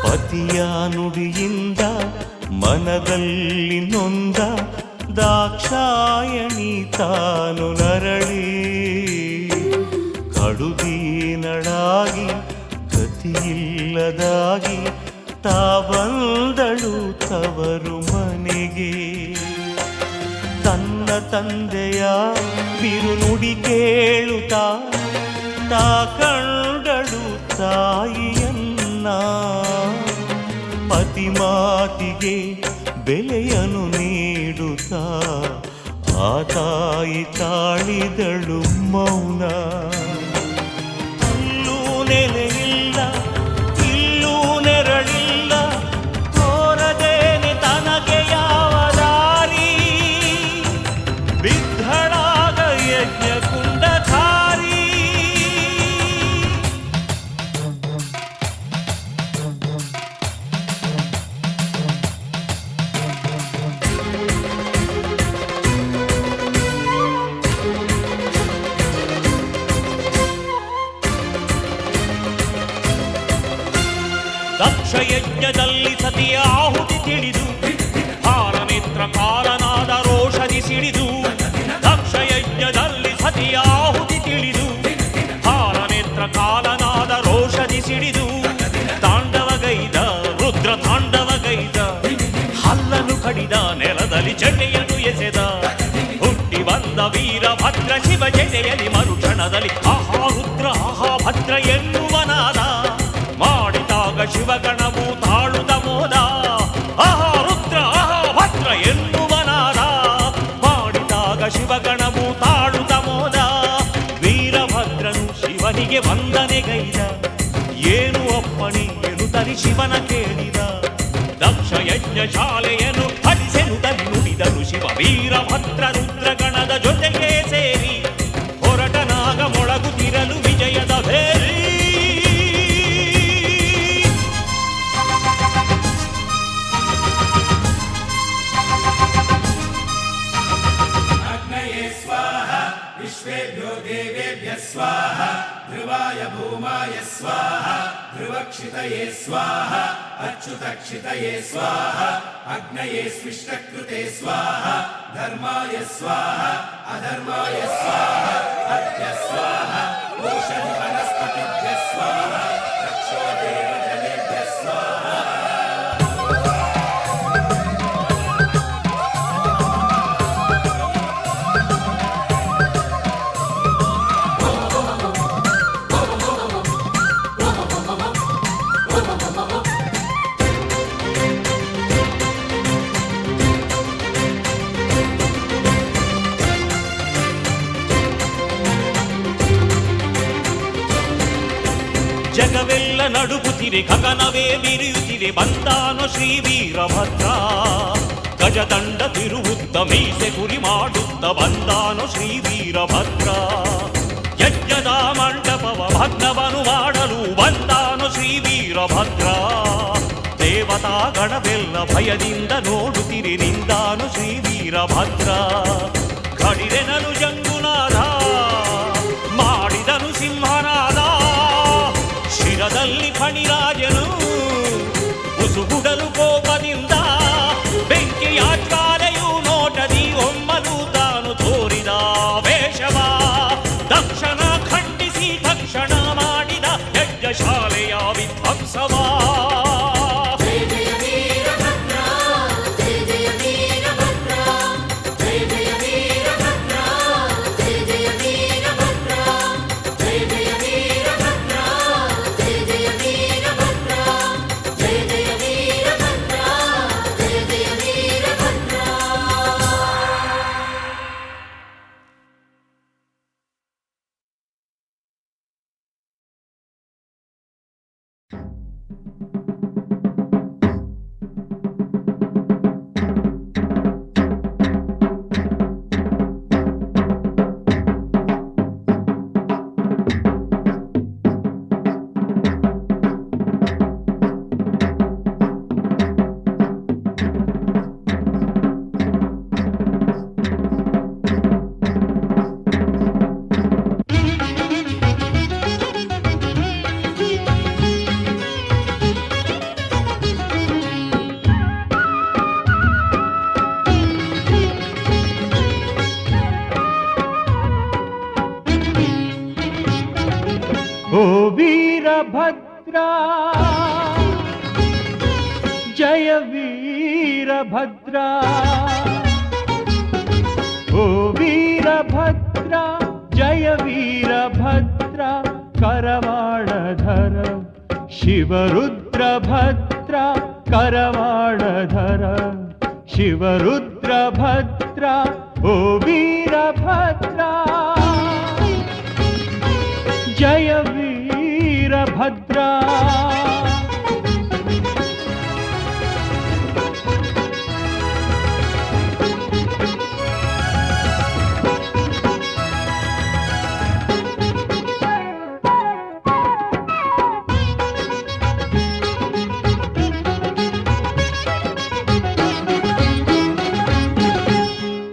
ಪತಿಯ ನುಡಿಯಿಂದ ಮನದಲ್ಲಿ ನೊಂದ ದಾಕ್ಷಾಯಣಿ ತಾನು ನರಳಿ. ಕಡುದೀನಳಾಗಿ ಗತಿಯಿಲ್ಲದಾಗಿ ತಾ ಬಂದಳು ತವರು ಮನೆಗೆ. ತನ್ನ ತಂದೆಯ ಬಿರುನುಡಿ ಕೇಳುತ್ತಾ ತಾ ಕಂಡಳು ತಾಯಿಯನ್ನ. ಪತಿ ಮಾತಿಗೆ ಬೆಲೆಯನ್ನು ನೀಡುತ್ತಾ ಆ ತಾಯಿ ತಾಳಿದಳು ಮೌನ. ಅಲ್ಲೂ ನೆಲೆಯಿಲ್ಲ ಇಲ್ಲೂ ನೆರಳಿಲ್ಲ, ತೋರದೇನೆ ತನಗೆ ಯಾವ ದಾರಿ. ಬಿದ್ಧಳಾಗ ಯಜ್ಞ ಕುಂಡಧಾರಿ. ದಕ್ಷ ಯಜ್ಞದಲ್ಲಿ ಸತಿಯ ಆಹುತಿ ತಿಳಿದು ಹಾರನೇತ್ರ ಕಾಲನಾದ ರೋಷದಿ ಸಿಡಿದು. ದಕ್ಷ ಯಜ್ಞದಲ್ಲಿ ಸತಿಯ ಆಹುತಿ ತಿಳಿದು ಹಾರನೇತ್ರ ಕಾಲನಾದ ರೋಷದಿ ಸಿಡಿದು. ತಾಂಡವಗೈದ ರುದ್ರ ತಾಂಡವಗೈದ ಹಲ್ಲನು ಕಡಿದ ನೆಲದಲ್ಲಿ ಜಟೆಯನ್ನು ಎಸೆದ. ಹುಟ್ಟಿ ಬಂದ ವೀರಭದ್ರ ಶಿವ ಜಟೆಯಲ್ಲಿ ಮರುಕ್ಷಣದಲ್ಲಿ ಆಹಾ ರುದ್ರ ಆಹಾ ಭದ್ರ ಎನ್ನುವನಾದ. ಮಾಡಿದಾಗ ಶಿವಗಣವು ತಾಳುದ ಮೋದ. ಆಹಾ ರುದ್ರ ಆಹಾ ಭದ್ರ ಎನ್ನುವನಾದ. ಮಾಡಿದಾಗ ಶಿವಗಣವು ತಾಳುದ ಮೋದ. ವೀರಭದ್ರನು ಶಿವನಿಗೆ ವಂದನೆಗೈದ. ಏನು ಅಪ್ಪಣೆ ಎನ್ನುತ್ತಲಿ ಶಿವನ ಕೇಳಿದ. ದಕ್ಷ ಯಜ್ಞ ಶಾಲೆಯನ್ನು ಹರಿಸೆನುತ್ತಲಿ ನುಡಿದನು ಶಿವ. ವೀರಭದ್ರ ರುದ್ರಗಣದ ಜೊತೆಗೆ ಸೇರಿ ಹೊರಟನಾಗ ಮೊಳಗುತ್ತಿರಲು ವಿಜಯದ ಭೇರಿ. विश्वेभ्यो देवेभ्यः स्वाहा ध्रुवाय भूमाय स्वाहा ध्रुवक्षितये स्वाहा अच्युतक्षितये स्वाहा अग्नये स्विष्टकृते स्वाहा धर्माय स्वाहा अधर्माय स्वाहा अद्य स्वाहा ओषधि वनस्पतिभ्यः स्वाहा रक्षो देवजनेभ्यः स्वाहा. ನಡುಗುತ್ತಿದೆ ಗಗನವೇ ಮಿರಿಯುತ್ತಿದೆ ಬಂದಾನು ಶ್ರೀ ವೀರಭದ್ರ ಗಜದಂಡ ತಿರುವುತ್ತ ಮೀಸೆ ಗುರಿ ಮಾಡುತ್ತ ಬಂದಾನು ಶ್ರೀ ವೀರಭದ್ರ ಯಜ್ಞದ ಮಂಟಪವ ಭಗ್ನವನು ಮಾಡಲು ಬಂದಾನು ಶ್ರೀ ವೀರಭದ್ರ ದೇವತಾ ಗಣವೆಲ್ಲ ಭಯದಿಂದ ನೋಡುತ್ತಿರಿ ನಿಂದಾನು ಶ್ರೀ ವೀರಭದ್ರ ಕಡಿರೆನಲು ಜಂಗುನಾದ ಮಾಡಿದನು ಸಿಂಹನಾದ ಶಿರದಲ್ಲಿ ಫಣಿರಾಜನು ಉಸುಗುಡಲು ಕೋಪದಿಂದ ಬೆಂಕಿಯ ಜ್ವಾಲೆಯು ನೋಟದಿ ಒಮ್ಮಲು ತಾನು ತೋರಿದ ವೇಷವ ತಕ್ಷಣ ಖಂಡಿಸಿ ತಕ್ಷಣ ಮಾಡಿದ ಯಜ್ಞಶಾಲೆಯ ವಿಧ್ವಂಸವ ओ वीरभद्रा जय वीरभद्रा ओ वीरभद्रा जय वीरभद्रा करवाळधर शिवरुद्रभद्रा करवाळधर शिवरुद्रभद्रा ओ वीरभद्रा जय वीरभद्रा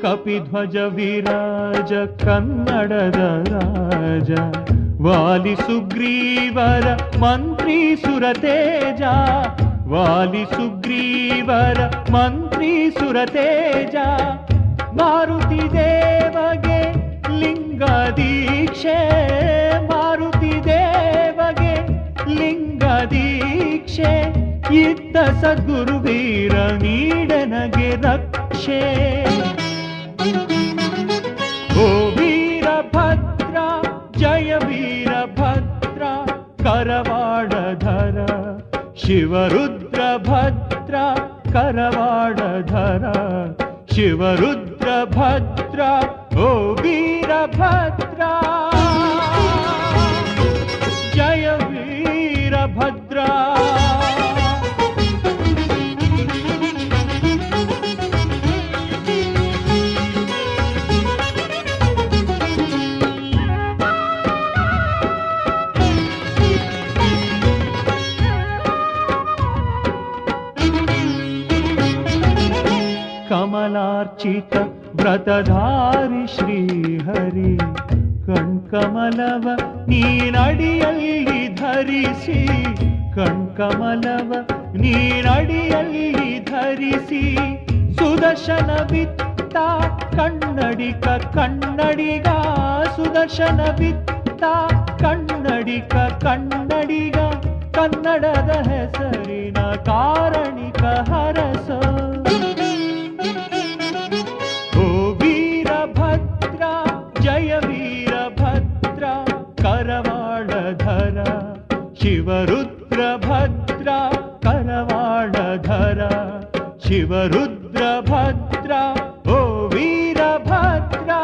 कपिध्वज विराज कन्नडद राज वाली सुग्रीवर मंत्री सुरतेज वाली सुग्रीवर मंत्री सुरतेज मारुति देवगे लिंग दीक्षे मारुति देवगे लिंग दीक्षे इत्त सद्गुरुवीर नीडनगे रक्षे ओ वीरभद्रा जय वीरभद्रा करवाळधर शिवरुद्रभद्रा करवाळधर शिवरुद्रभद्रा ओ वीरभद्रा जय वीरभद्रा कमलार्चित व्रतधारी श्रीहरि कण्कमलव नीनडियल्लि धरिसि कण्कमलव नीनडियल्लि धरिसि सुदर्शन वित्त कन्नडिग कन्नडिग सुदर्शन वित्त कन्नडिग कन्नडिग कन्नडद ಹೆಸರಿನ ಕಾರಣಿಕ ಹರಸ जय वीरभद्रा करवाळधर शिवरुद्रभद्रा करवाळधर शिवरुद्रभद्रा ओ वीरभद्रा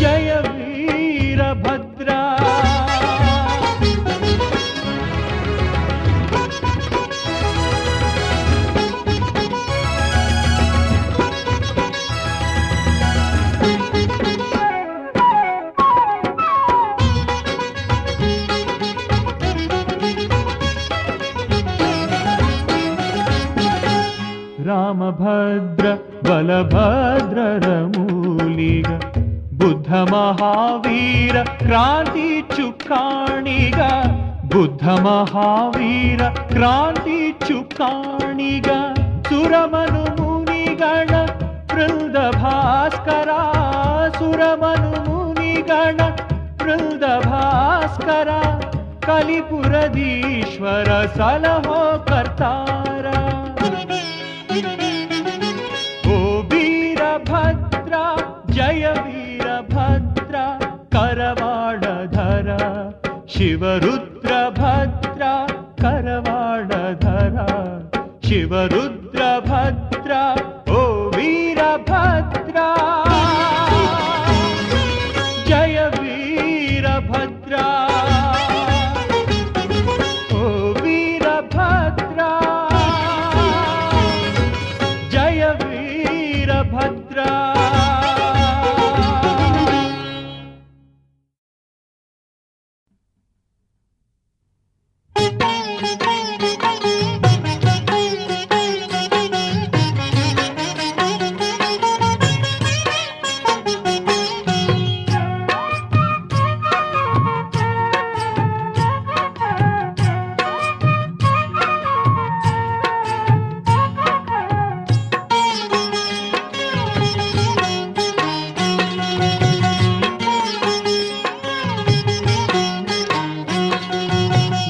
जय वीरभद्रा ರಾಮಭದ್ರ ಬಲಭದ್ರರ ಮೂಲಿಗ ಬುದ್ಧ ಮಹಾವೀರ ಕ್ರಾಂತಿ ಚುಕ್ಕಾಣಿಗ ಬುದ್ಧ ಮಹಾವೀರ ಕ್ರಾಂತಿ ಚುಕ್ಕಾಣಿಗ ಸುರಮನು ಮುನಿಗಣ ವೃಂದ ಭಾಸ್ಕರ ಸುರಮನು ಮುನಿಗಣ ವೃಂದ ಭಾಸ್ಕರ ಕಲಿಪುರದೀಶ್ವರ ಸಲಹೋ ಕರ್ತಾರ ಓ ವೀರಭದ್ರ ಜಯ ವೀರಭದ್ರ ಕರವಾಡಧರ ಶಿವರುದ್ರ ಭದ್ರ ಕರವಾಡಧರ ಶಿವರುದ್ರ ಭದ್ರ ಓ ವೀರಭದ್ರ ಜಯ ವೀರಭದ್ರ ಓ ವೀರಭದ್ರ ಜಯ ವೀರಭದ್ರ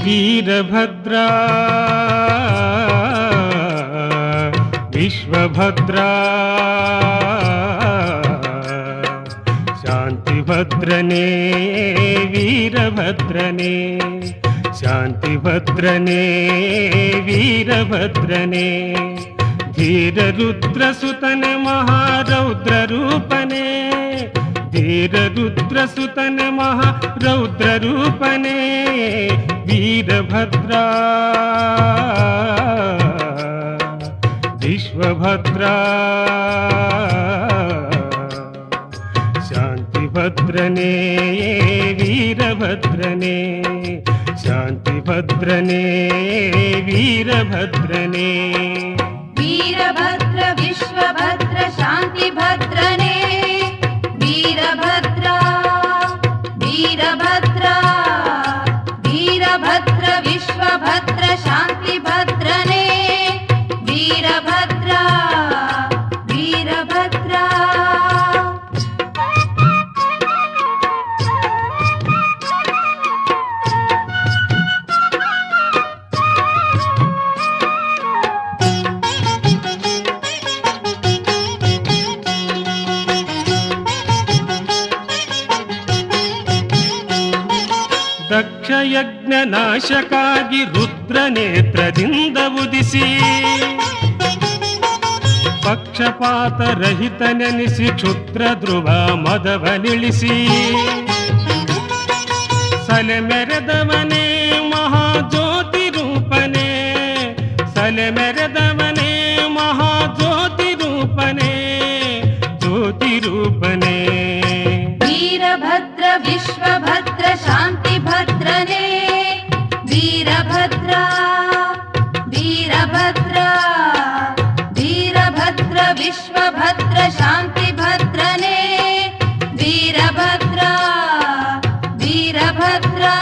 वीरभद्रा विश्वभद्रा शान्तिभद्रने वीरभद्रने शान्तिभद्रने वीरभद्रने धीररुद्रसुतने महारौद्ररूपने धीररुद्रसुतने महारौद्ररूपने वीरभद्रा विश्वभद्रा शान्तिभद्रने वीरभद्रने शान्तिभद्रने वीरभद्रने वीरभद्र विश्वभद्र शान्तिभद्रने वीरभद्रा वीरभद्रा वीरभद्र विश्वभद्र शान्तिभद्रने वीरभद्रा वीरभद्रा ದಕ್ಷಯಜ್ಞ ನಾಶಕಾಗಿ ರುದ್ರನೇತ್ರದಿಂದ ಉದಿಸಿ ಪಕ್ಷಪಾತ ರಹಿತನೆನಿಸಿ ಕ್ಷುದ್ರ ಧ್ರುವ ಮದವನಿಳಿಸಿ ಸಲೆ ಮೆರೆದವನೇ ಮಹಾಜ್ಯೋತಿ ರೂಪನೇ ಸಲೆ ಮೆರೆದವನೇ ಮಹಾಜ್ಯೋತಿ ರೂಪನೇ ಜ್ಯೋತಿ ರೂಪನೇ वीरभद्र विश्वभद्र शान्तिभद्रने वीरभद्रा वीरभद्रा वीरभद्र विश्वभद्र शान्तिभद्रने वीरभद्रा वीरभद्रा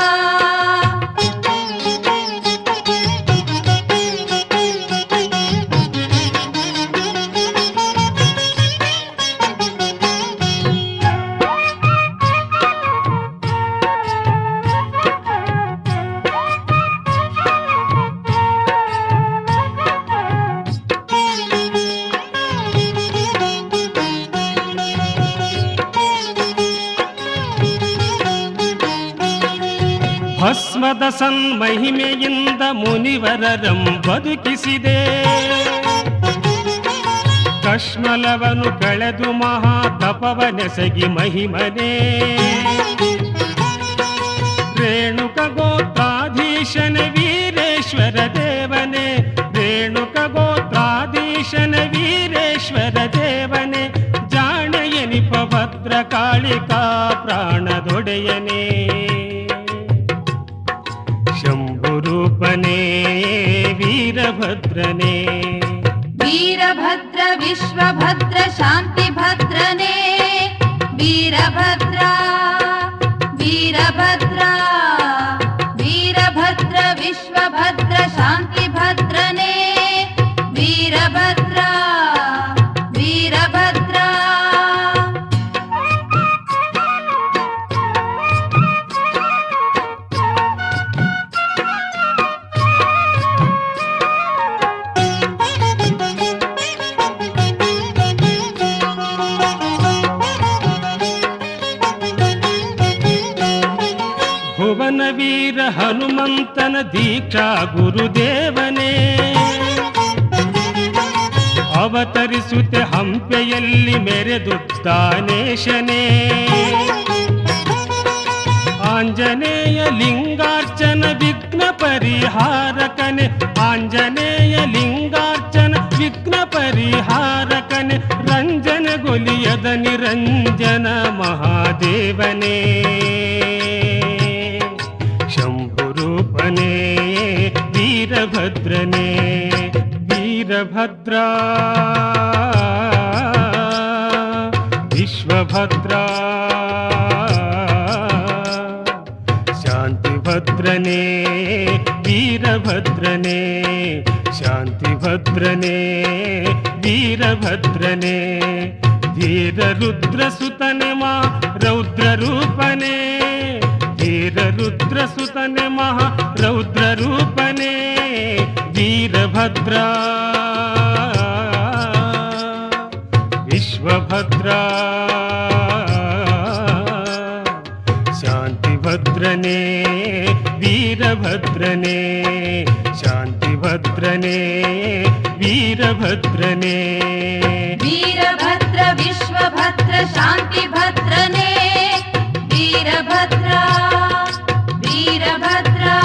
ಭಸ್ಮದ ಸನ್ಮಹಿಮೆಯಿಂದ ಮುನಿವರರಂ ಬದುಕಿಸಿದೆ ಕಶ್ಮಲವನು ಕಳೆದು ಮಹಾ ತಪವನೆಸಗಿ ಮಹಿಮನೆ ರೇಣುಕ ಗೋತ್ರಾಧೀಶನ ವೀರೇಶ್ವರ ದೇವನೇ ರೇಣುಕ ಗೋತ್ರಾಧೀಶನ ವೀರೇಶ್ವರ ದೇವನೇ ಜಾಣೆಯನಿಪ ಭದ್ರ ಕಾಳಿಕಾ ಪ್ರಾಣದೊಡೆಯನೇ ಶಂಭುರೂಪನೇ ವೀರಭದ್ರನೇ वीर विश्वभद्र शान्तिभद्रने वीरभद्रा वीरभद्रा वीरभद्र विश्वभद्र शान्तिभद्रने वीरभद्रा वीरभद्रा ಭುವನ ವೀರ ಹನುಮಂತನ ದೀಕ್ಷಾ ಗುರುದೇವನೇ ಅವತರಿಸುತ್ತೆ ಹಂಪೆಯಲ್ಲಿ ಮೆರೆದುತ್ತಾನೇಶನೇ ಆಂಜನೇಯ ಲಿಂಗಾರ್ಚನ ವಿಘ್ನ ಪರಿಹಾರಕನೆ ಆಂಜನೇಯ ಲಿಂಗಾರ್ಚನ ವಿಘ್ನ ಪರಿಹಾರಕನೆ ರಂಜನಗೊಲಿಯದ ನಿರಂಜನ ಮಹಾದೇವನೇ ಶಂಭುರೂಪನೇ ವೀರಭದ್ರನೇ वीरभद्रा विश्वभद्रा शान्तिभद्रने वीरभद्रने शान्तिभद्रने वीरभद्रने धीररुद्रसुतने मा रौद्ररूपने धीररुद्रसुतने महा रौद्ररूपने वीरभद्रा विश्वभद्रा शान्तिभद्रने वीरभद्रने शान्तिभद्रने वीरभद्रने वीरभद्र विश्वभद्र शान्तिभद्रने वीरभद्रा वीरभद्रा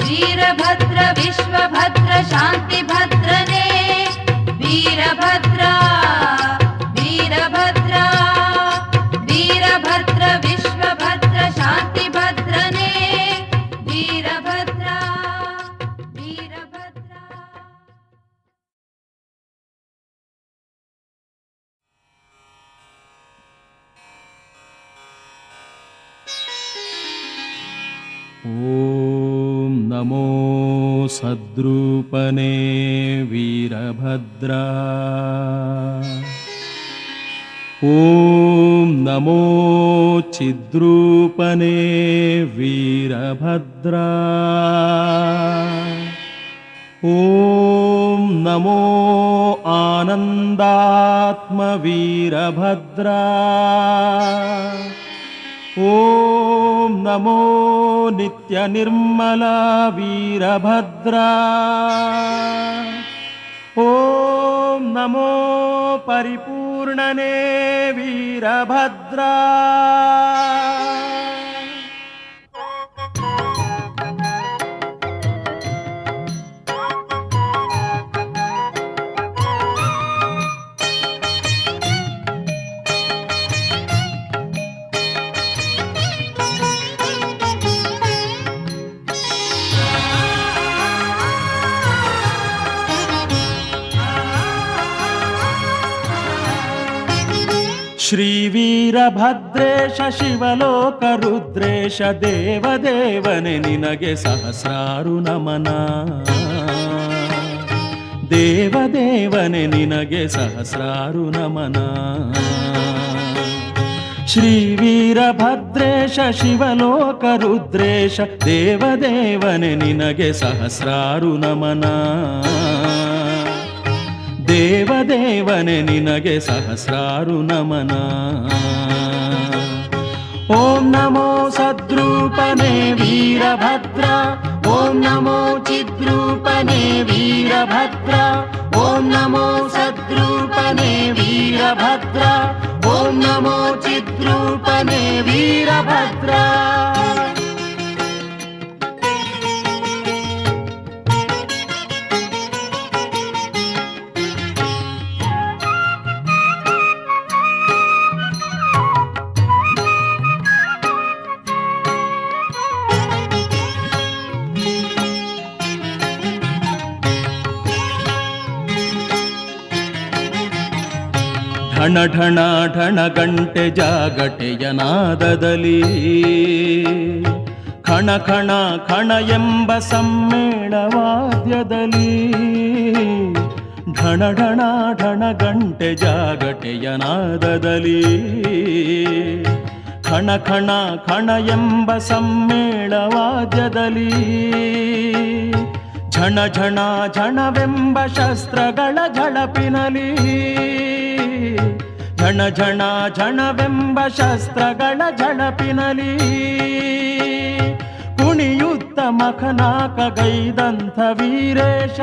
वीरभद्र विश्वभद्र शान्तिभद्रने वीरभद्रा वीरभद्रा वीरभद्र विश्वभद्र शान्तिभद्रने वीरभद्रा वीरभद्रा ॐ नमो सद्रूपने वीरभद्रा ॐ नमो चिद्रूपने वीरभद्रा ॐ नमो आनन्दात्मवीरभद्रा ॐ नमो नित्यनिर्मला वीरभद्रा ॐ नमो परिपूर्णने वीरभद्रा ಶ್ರೀವೀರಭದ್ರೇಶ ಶಿವಲೋಕ ರುದ್ರೇಶ ದೇವದೇವನೆ ನಿನಗೆ ಸಹಸ್ರಾರು ನಮನ ದೇವದೇವನೆ ನಿನಗೆ ಸಹಸ್ರಾರು ನಮನ ಶ್ರೀವೀರಭದ್ರೇಶ ಶಿವಲೋಕ ರುದ್ರೇಶ ದೇವದೇವನೆ ನಿನಗೆ ಸಹಸ್ರಾರು ನಮನ ದೇವದೇವನೆ ನಿನಗೆ ಸಹಸ್ರಾರು ನಮನ ಓಂ ನಮೋ ಸದ್ರೂಪನೇ ವೀರಭದ್ರ ಓಂ ನಮೋ ಚಿದ್ರೂಪನೇ ವೀರಭದ್ರ ಓಂ ನಮೋ ಸದ್ರೂಪನೇ ವೀರಭದ್ರ ಓಂ ನಮೋ ಚಿದ್ರೂಪನೇ ವೀರಭದ್ರ ಢಣ ಢಣ ಢಣ ಗಂಟೆ ಜಾಗಟೆಯ ನಾದದಲ್ಲಿ ಖಣ ಖಣ ಖಣ ಎಂಬ ಸಮ್ಮೇಳವಾದ್ಯದಲ್ಲಿ ಢಣ ಢಣ ಢಣ ಗಂಟೆ ಜಾಗಟೆಯ ನಾದದಲ್ಲಿ ಖಣ ಖಣ ಖಣ ಎಂಬ ಸಮ್ಮೇಳವಾದ್ಯದಲ್ಲಿ ಝಣ ಝಣ ಝಣವೆಂಬ ಶಸ್ತ್ರಗಳ ಝಳಪಿನಲಿ ಝಣ ಝಣ ಝಣವೆಂಬ ಶಸ್ತ್ರಗಳ ಝಳಪಿನಲಿ ಕುಣಿಯುತ್ತ ಮಖನಾಕಗೈದಂಥ ವೀರೇಶ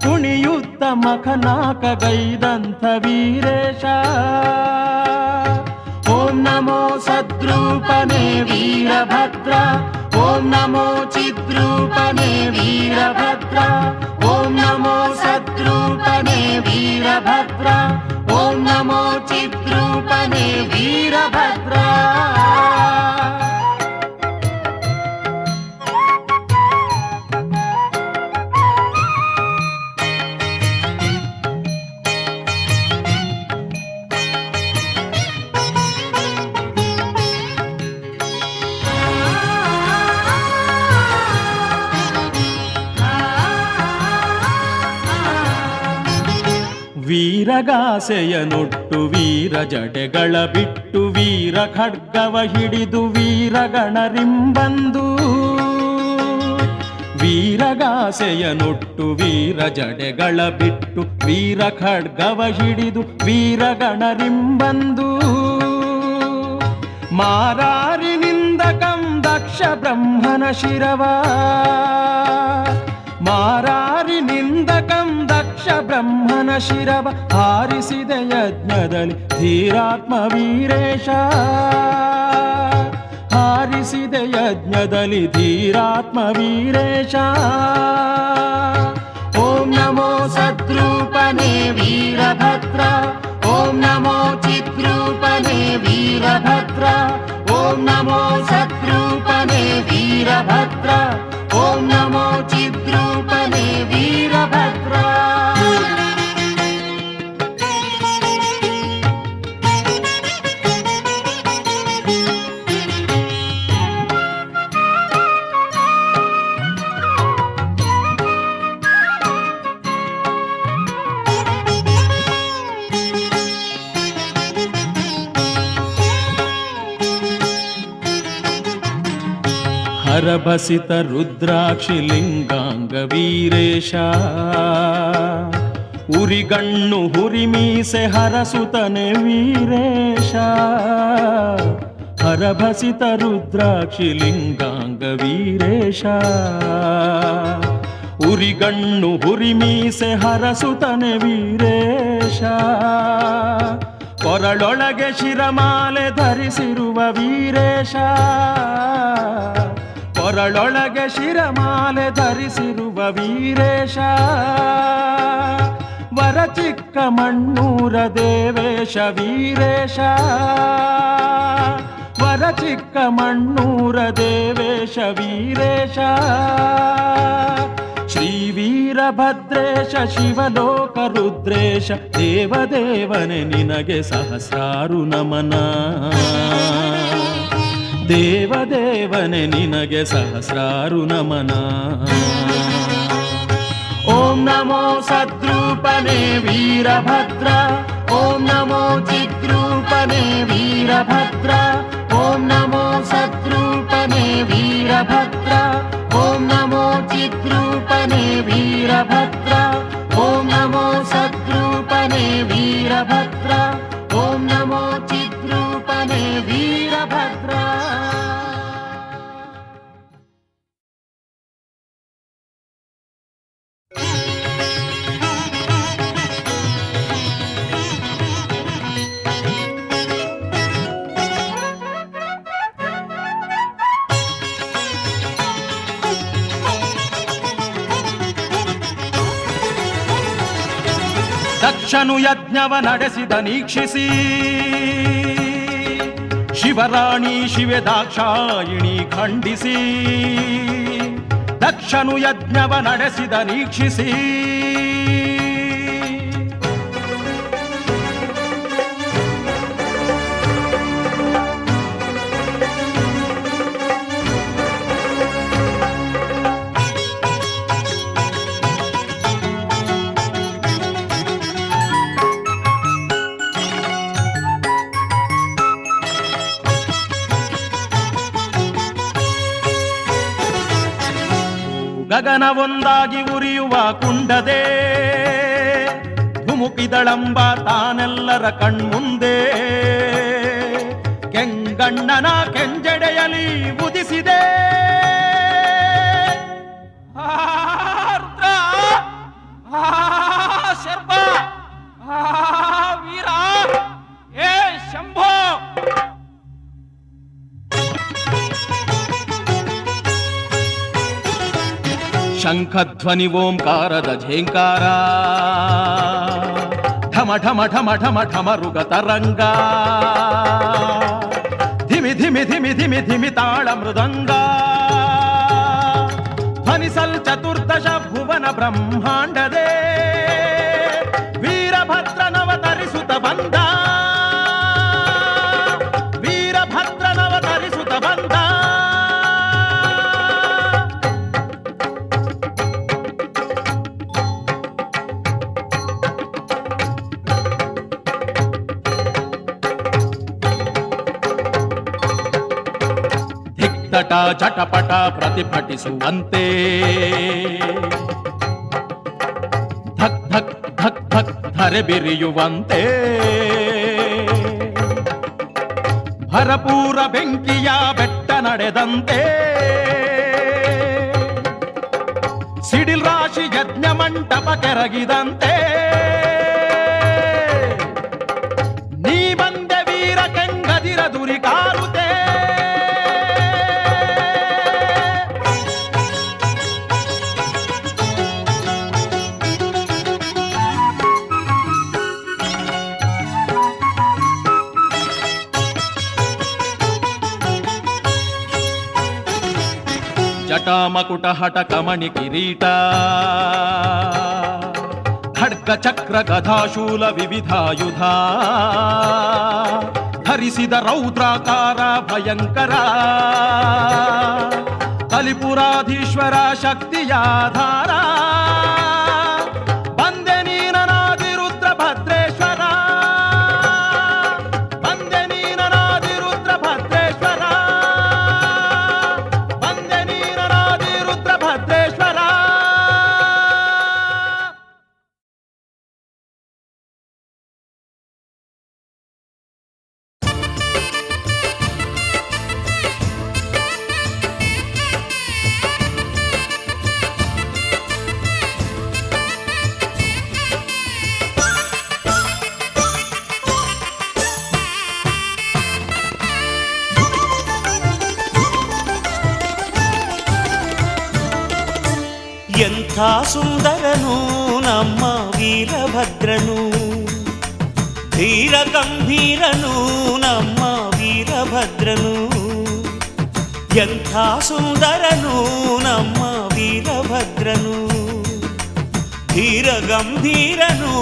ಕುಣಿಯುತ್ತ ಮಖನಾಕಗೈದಂಥ ವೀರೇಶ ಓಂ ನಮೋ ಸದ್ರೂಪನೇ ವೀರಭದ್ರ ಓಂ ನಮೋ ಚಿದ್ರೂಪನೇ ವೀರಭದ್ರ ಓಂ ನಮೋ ಸದ್ರೂಪನೇ ವೀರಭದ್ರ ಓಂ ನಮೋ ಚಿದ್ರೂಪನೇ ವೀರಭದ್ರ ವೀರಗಾಸೆಯನೊಟ್ಟು ವೀರ ಜಡೆಗಳ ಬಿಟ್ಟು ವೀರ ಖಡ್ಗವ ಹಿಡಿದು ವೀರಗಣರಿಂಬಂದು ವೀರಗಾಸೆಯನೊಟ್ಟು ವೀರ ಜಡೆಗಳ ಬಿಟ್ಟು ವೀರ ಖಡ್ಗವ ಹಿಡಿದು ವೀರಗಣರಿಂಬಂದು ಮಾರಾರಿನಿಂದ ದಕ್ಷ ಬ್ರಹ್ಮನ ಶಿರವ ಮಾರಾರಿನಿಂದ ದಕ್ಷ ಬ್ರಹ್ಮನ ಶಿರವ ಹಾರಿಸಿದ ಯಜ್ಞದಲ್ಲಿ ಧೀರಾತ್ಮ ವೀರೇಶ ಹಾರಿಸಿದ ಯಜ್ಞದಲ್ಲಿ ಧೀರಾತ್ಮ ವೀರೇಶ ಓಂ ನಮೋ ಸದ್ರೂಪನೇ ವೀರಭದ್ರ ಓಂ ನಮೋ ಚಿದ್ರೂಪನೇ ವೀರಭದ್ರ ಓಂ ನಮೋ ಸದ್ರೂಪನೇ ವೀರಭದ್ರ ಓಂ ನಮೋ ಚಿದ್ರೂಪನೇ ವೀರಭದ್ರ ಹರಭಸಿತ ರುದ್ರಾಕ್ಷಿ ಲಿಂಗಾಂಗ ವೀರೇಶ ಉರಿಗಣ್ಣು ಹುರಿಮೀಸೆ ಹರಸುತನೆ ವೀರೇಶ ಹರಭಸಿತ ರುದ್ರಾಕ್ಷಿ ಲಿಂಗಾಂಗ ವೀರೇಶ ಉರಿಗಣ್ಣು ಹುರಿಮೀಸೆ ಹರಸುತನೆ ವೀರೇಶ ಕೊರಳೊಳಗೆ ಶಿರಮಾಲೆ ಧರಿಸಿರುವ ವೀರೇಶ ಕೊರಳೊಳಗೆ ಶಿರಮಾಲೆ ಧರಿಸಿರುವ ವೀರೇಶ ವರ ಚಿಕ್ಕ ಮಣ್ಣೂರ ದೇವೇಶ ವೀರೇಶ ವರ ಚಿಕ್ಕ ಮಣ್ಣೂರ ದೇವೇಶ ವೀರೇಶ ಶ್ರೀ ವೀರಭದ್ರೇಶ ಶಿವಲೋಕ ರುದ್ರೇಶ ದೇವದೇವನೆ ನಿನಗೆ ಸಹಸ್ರಾರು ನಮನ ದೇವದೇವನೆ ನಿನಗೆ ಸಹಸ್ರಾರು ನಮನ ಓಂ ನಮೋ ಸದ್ರೂಪನೇ ವೀರಭದ್ರ ಓಂ ನಮೋ ಚಿದ್ರೂಪನೇ ವೀರಭದ್ರ ಓಂ ನಮೋ ಸದ್ರೂಪನೇ ವೀರಭದ್ರ ಓಂ ನಮೋ ಚಿದ್ರೂಪನೇ ವೀರಭದ್ರ ಓಂ ನಮೋ ಸದ್ರೂಪನೇ ವೀರಭದ್ರ ಓಂ ನಮೋ ಚಿದ್ರೂಪನೇ ವೀರಭದ್ರ ದಕ್ಷನು ಯಜ್ಞವ ನಡೆಸಿದ ನೀಕ್ಷಿಸಿ ಶಿವರಾಣಿ ಶಿವೆ ದಾಕ್ಷಾಯಿಣಿ ಖಂಡಿಸಿ ದಕ್ಷನು ಯಜ್ಞವ ನಡೆಸಿದ ನೀಕ್ಷಿಸಿ ಗಗನ ಒಂದಾಗಿ ಉರಿಯುವ ಕುಂಡದೆ ಧುಮುಕಿದಳಂಬ ತಾನೆಲ್ಲರ ಕಣ್ಮುಂದೆ ಕೆಂಗಣ್ಣನ ಕೆಂಜಡೆಯಲಿ ಉದಿಸಿದೆ ರುದ್ರ ಶರ್ಪ ವೀರ ಏ ಶಂಭೋ ಶಂಖಧ್ವನಿ ಓಂಕಾರದ ಝೇಂಕಾರ ಢಮ ಢಮ ಢಮ ಢಮ ಢಮರುಗ ತರಂಗ ಧಿಮಿ ಧಿಮಿ ಧಿಮಿ ಧಿಮಿ ಧಿಮಿ ತಾಳ ಮೃದಂಗ ಧ್ವನಿಸಲ್ ಚತುರ್ದಶ ಭುವನ ಬ್ರಹ್ಮಾಂಡದೇ ವೀರಭದ್ರನವತರಿಸುತ್ತ ಬಂದ ವೀರಭದ್ರನವತರಿಸುತ್ತ ಬಂದ ದಿಗ್ದಟ ಚಟಪಟ ಪ್ರತಿಭಟಿಸುವಂತೆ ಧಕ್ ಧಕ್ ಧಕ್ ಧಕ್ ಧರೆ ಬಿರಿಯುವಂತೆ ಭರಪೂರ ಬೆಂಕಿಯ ಬೆಟ್ಟ ನಡೆದಂತೆ ಸಿಡಿಲ್ ರಾಶಿ ಯಜ್ಞ ಮಂಟಪ ಕೆರಗಿದಂತೆ ನೀ ಬಂದೆ ವೀರ ಕೆಂಗದಿರ ದುರಿ ಕಾರುತೆ ಜಟಾಮಕುಟ ಹಟ ಕಮಣಿ ಕಿರೀಟ ಖಡ್ಗ ಚಕ್ರ ಗದಾಶೂಲ ವಿವಿಧಾಯುಧ ಧರಿಸಿದ ರೌದ್ರಾಕಾರ ಭಯಂಕರ ಕಲಿಪುರಾಧೀಶ್ವರ ಶಕ್ತಿಯಾಧಾರ ಬಂದೆ ನೀನನಾದಿ ರುದ್ರ ಭದ್ರೇಶ್ವರ ಬಂದೆ ನೀನನಾದಿ ರುದ್ರ ಭದ್ರೇಶ್ವರ ಬಂದೆ ನೀನನಾದಿ ರುದ್ರ ಭದ್ರೇಶ್ವರ ಎಂಥ ಸುಂದರನು ನಮ್ಮ ವೀರಭದ್ರನು ಧೀರ ಗಂಭೀರನು ನಮ್ಮ ವೀರಭದ್ರನು ಎಂಥ ಸುಂದರನು ನಮ್ಮ ವೀರಭದ್ರನು ಧೀರ ಗಂಭೀರನು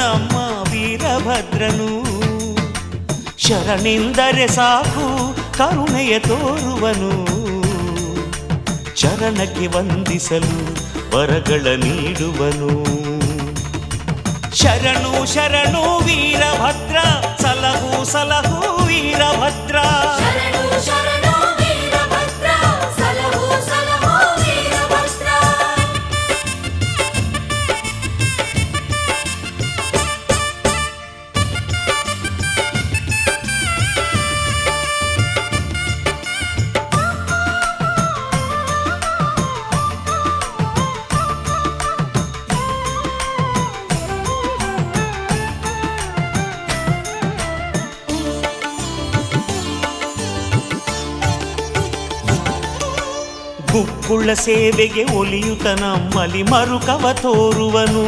ನಮ್ಮ ವೀರಭದ್ರನು ಶರಣಿಂದರೆ ಸಾಕು ಕರುಣೆಯ ತೋರುವನು ಚರಣಕ್ಕೆ ವಂದಿಸಲು ವರಗಳ ನೀಡುವನು ಶರಣು ಶರಣು ವೀರಭದ್ರ ಸಲಹು ಸಲಹು ವೀರಭದ್ರ ಶರಣು ಶರಣು ವೀರಭದ್ರ ಸಲಹು ಸಲಹು ವೀರಭದ್ರ ಗುಕ್ಕುಳ್ಳ ಸೇವೆಗೆ ಒಲಿಯುತ ನಮ್ಮಲಿ ಮರುಕವ ತೋರುವನು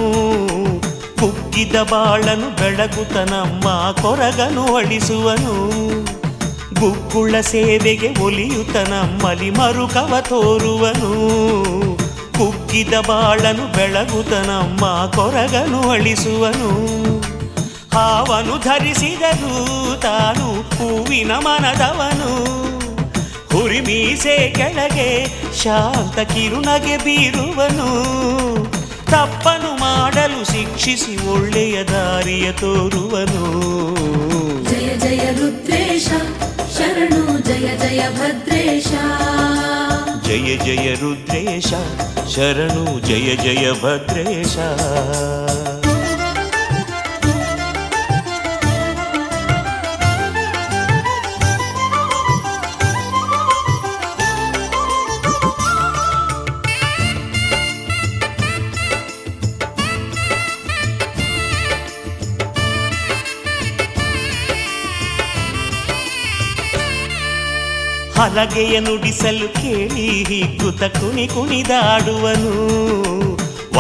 ಕುಗ್ಗಿದ ಬಾಳನು ಬೆಳಗುತ್ತ ನಮ್ಮ ಕೊರಗನು ಅಳಿಸುವನು ಗುಕ್ಕುಳ್ಳ ಸೇವೆಗೆ ಒಲಿಯುತ ನಮ್ಮಲಿ ಮರುಕವ ತೋರುವನು ಕುಗ್ಗಿದ ಬಾಳನು ಬೆಳಗುತ್ತ ನಮ್ಮ ಕೊರಗನು ಅಳಿಸುವನು ಹಾವನು ಧರಿಸಿದರು ತಾನು ಹೂವಿನ ಮನದವನು ಹುರಿಮೀಸೆ ಕೆಳಗೆ ಶಾಂತ ಕಿರುನಗೆ ಬೀರುವನು ತಪ್ಪನು ಮಾಡಲು ಶಿಕ್ಷಿಸಿ ಒಳ್ಳೆಯ ದಾರಿಯ ತೋರುವನು ಜಯ ಜಯ ರುದ್ರೇಶ ಶರಣು ಜಯ ಜಯ ಭದ್ರೇಶ ಜಯ ಜಯ ರುದ್ರೇಶ ಶರಣು ಜಯ ಜಯ ಭದ್ರೇಶ. ಹಲಗೆಯ ನುಡಿಸಲು ಕೇಳಿ ಹಿಗ್ಗುತ್ತ ಕುಣಿ ಕುಣಿದಾಡುವನು,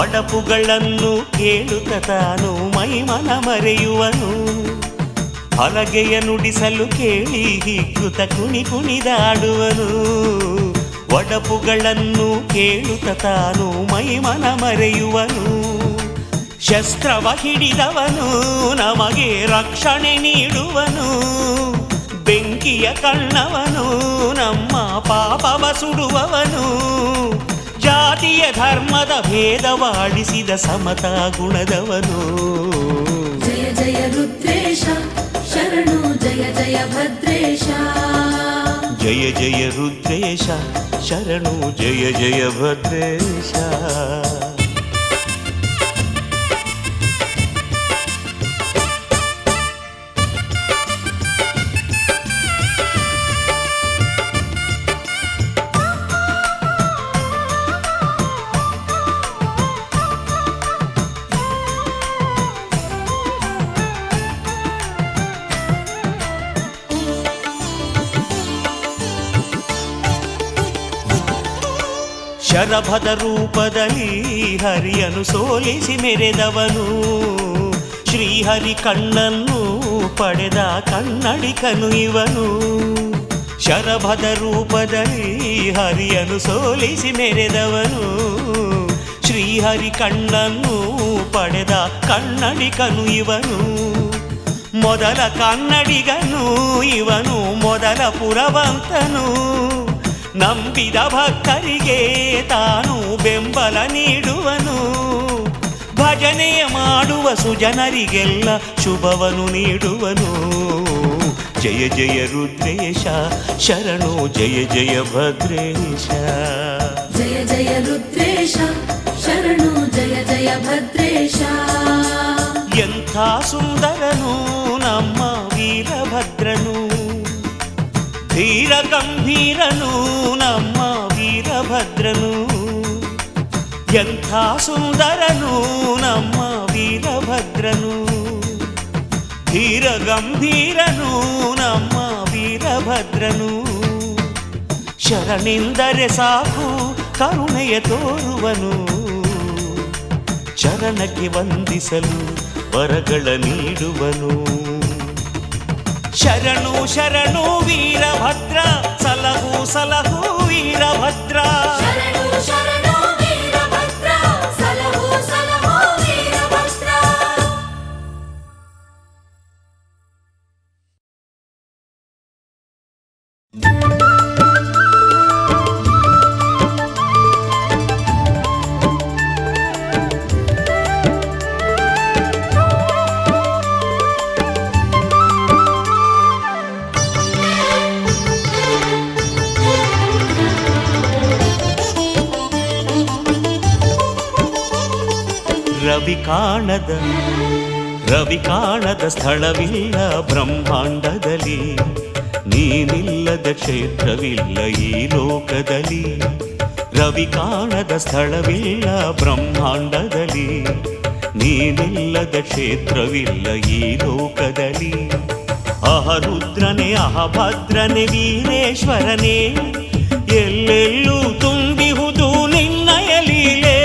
ಒಡಪುಗಳನ್ನು ಕೇಳುತ್ತ ತಾನು ಮೈಮನ ಮರೆಯುವನು. ಹಲಗೆಯ ನುಡಿಸಲು ಕೇಳಿ ಹಿಗ್ಗುತ್ತ ಕುಣಿ ಕುಣಿದಾಡುವನು, ಒಡಪುಗಳನ್ನು ಕೇಳುತ್ತ ತಾನು ಮೈಮನ ಮರೆಯುವನು. ಶಸ್ತ್ರವ ಹಿಡಿದವನು ನಮಗೆ ರಕ್ಷಣೆ ನೀಡುವನು, ಬೆಂಕಿಯ ಕಣ್ಣವನು ನಮ್ಮ ಪಾಪವ ಸುಡುವವನು. ಜಾತಿಯ ಧರ್ಮದ ಭೇದವಾಡಿಸಿದ ಸಮತಾ ಗುಣದವನು. ಜಯ ಜಯ ರುದ್ರೇಶ ಶರಣು ಜಯ ಜಯ ಭದ್ರೇಶ. ಜಯ ಜಯ ರುದ್ರೇಶ ಶರಣು ಜಯ ಜಯ ಭದ್ರೇಶ. ಶರಭದ ರೂಪದಲ್ಲಿ ಹರಿಯನು ಸೋಲಿಸಿ ಮೆರೆದವನು, ಶ್ರೀಹರಿ ಕಣ್ಣನ್ನು ಪಡೆದ ಕನ್ನಡಿಕನು ಇವನು. ಶರಭದ ರೂಪದಲ್ಲಿ ಹರಿಯನು ಸೋಲಿಸಿ ಮೆರೆದವನು, ಶ್ರೀಹರಿ ಕಣ್ಣನ್ನು ಪಡೆದ ಕನ್ನಡಿಕನು ಇವನು. ಮೊದಲ ಕನ್ನಡಿಗನು ಇವನು, ಮೊದಲ ಪುರವಂತನು. ನಂಬಿದ ಭಕ್ತರಿಗೆ ತಾನು ಬೆಂಬಲ ನೀಡುವನು, ಭಜನೆಯ ಮಾಡುವ ಸುಜನರಿಗೆಲ್ಲ ಶುಭವನು ನೀಡುವನು. ಜಯ ಜಯ ರುದ್ರೇಶ ಶರಣು ಜಯ ಜಯ ಭದ್ರೇಶ. ಜಯ ಜಯ ರುದ್ರೇಶ ಶರಣು ಜಯ ಜಯ ಭದ್ರೇಶ. ಎಂಥ ಸುಂದರನು ನಮ್ಮ ವೀರಭದ್ರನು, ಧೀರ ಗಂಭೀರನು ನಮ್ಮ ವೀರಭದ್ರನು. ಎಂಥ ಸುಂದರನು ನಮ್ಮ ವೀರಭದ್ರನು, ಧೀರ ಗಂಭೀರನು ನಮ್ಮ ವೀರಭದ್ರನು. ಶರಣೆಂದರೆ ಸಾಕು ಕರುಣೆಯ ತೋರುವನು, ಚರಣಕ್ಕೆ ವಂದಿಸಲು ವರಗಳ ನೀಡುವನು. ಶರಣು ಶರಣು ವೀರಭದ್ರ ಸಲಹು ಸಲಹು ವೀರಭದ್ರ. ಶರಣು ಶರಣು ವೀರಭದ್ರ ಸಲಹು ಸಲಹು ವೀರಭದ್ರ. ರವಿ ಕಾಣದ ಸ್ಥಳವಿಲ್ಲ ಬ್ರಹ್ಮಾಂಡದಲ್ಲಿ, ನೀನಿಲ್ಲದ ಕ್ಷೇತ್ರವಿಲ್ಲ ಈ ಲೋಕದಲ್ಲಿ. ರವಿ ಕಾಣದ ಸ್ಥಳವಿಲ್ಲ ಬ್ರಹ್ಮಾಂಡದಲ್ಲಿ, ನೀನಿಲ್ಲದ ಕ್ಷೇತ್ರವಿಲ್ಲ ಈ ಲೋಕದಲ್ಲಿ. ಅಹರುದ್ರನೇ ಅಹಭದ್ರನೇ ವೀರೇಶ್ವರನೇ, ಎಲ್ಲೆಲ್ಲೂ ತುಂಬಿಹುದು ನಿನ್ನಯ ಲೀಲೆ.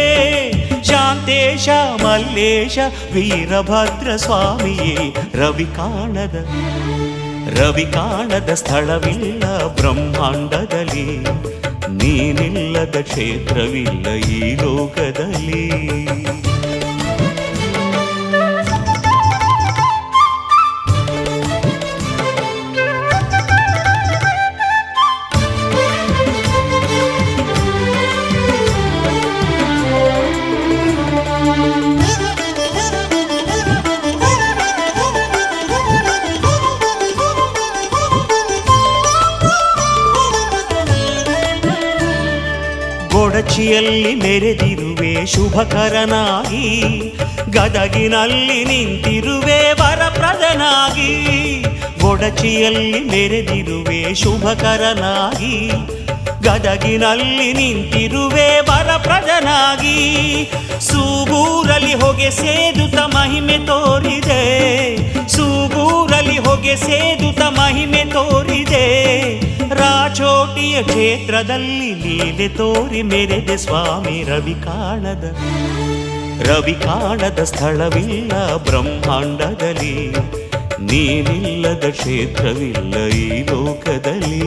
ಶಾಂತೇಶ ಮಲ್ಲೇಶ ವೀರಭದ್ರ ಸ್ವಾಮಿಯೇ, ರವಿ ಕಾಣದ ಸ್ಥಳವಿಲ್ಲ ಬ್ರಹ್ಮಾಂಡದಲ್ಲಿ, ನೀನಿಲ್ಲದ ಕ್ಷೇತ್ರವಿಲ್ಲ ಈ ಲೋಕದಲ್ಲಿ. ಗೊಡಚಿಯಲ್ಲಿ ಮೆರೆದಿರುವೆ ಶುಭಕರನಾಗಿ, ಗದಗಿನಲ್ಲಿ ನಿಂತಿರುವೆ ವರಪ್ರದನಾಗಿ. ಗೊಡಚಿಯಲ್ಲಿ ಮೆರೆದಿರುವೆ ಶುಭಕರನಾಗಿ, ಗದಗಿನಲ್ಲಿ ನಿಂತಿರುವೆ ವರಪ್ರದನಾಗಿ. ಸೂಗೂರಲಿ ಹೊಗೆ ಸೇದುತ್ತ ಮಹಿಮೆ ತೋರಿದೆ, ಸೂಗೂರಲಿ ಹೊಗೆ ಸೇದುತ್ತ ಮಹಿಮೆ ತೋರಿದೆ. ರಾಚೋಟಿಯ ಕ್ಷೇತ್ರದಲ್ಲಿ ಲೀಲೆ ತೋರಿ ಮೆರೆದೆ ಸ್ವಾಮಿ. ರವಿ ಕಾಣದ ಸ್ಥಳವಿಲ್ಲ ಬ್ರಹ್ಮಾಂಡದಲ್ಲಿ, ನೀನಿಲ್ಲದ ಕ್ಷೇತ್ರವಿಲ್ಲ ಈ ಲೋಕದಲ್ಲಿ.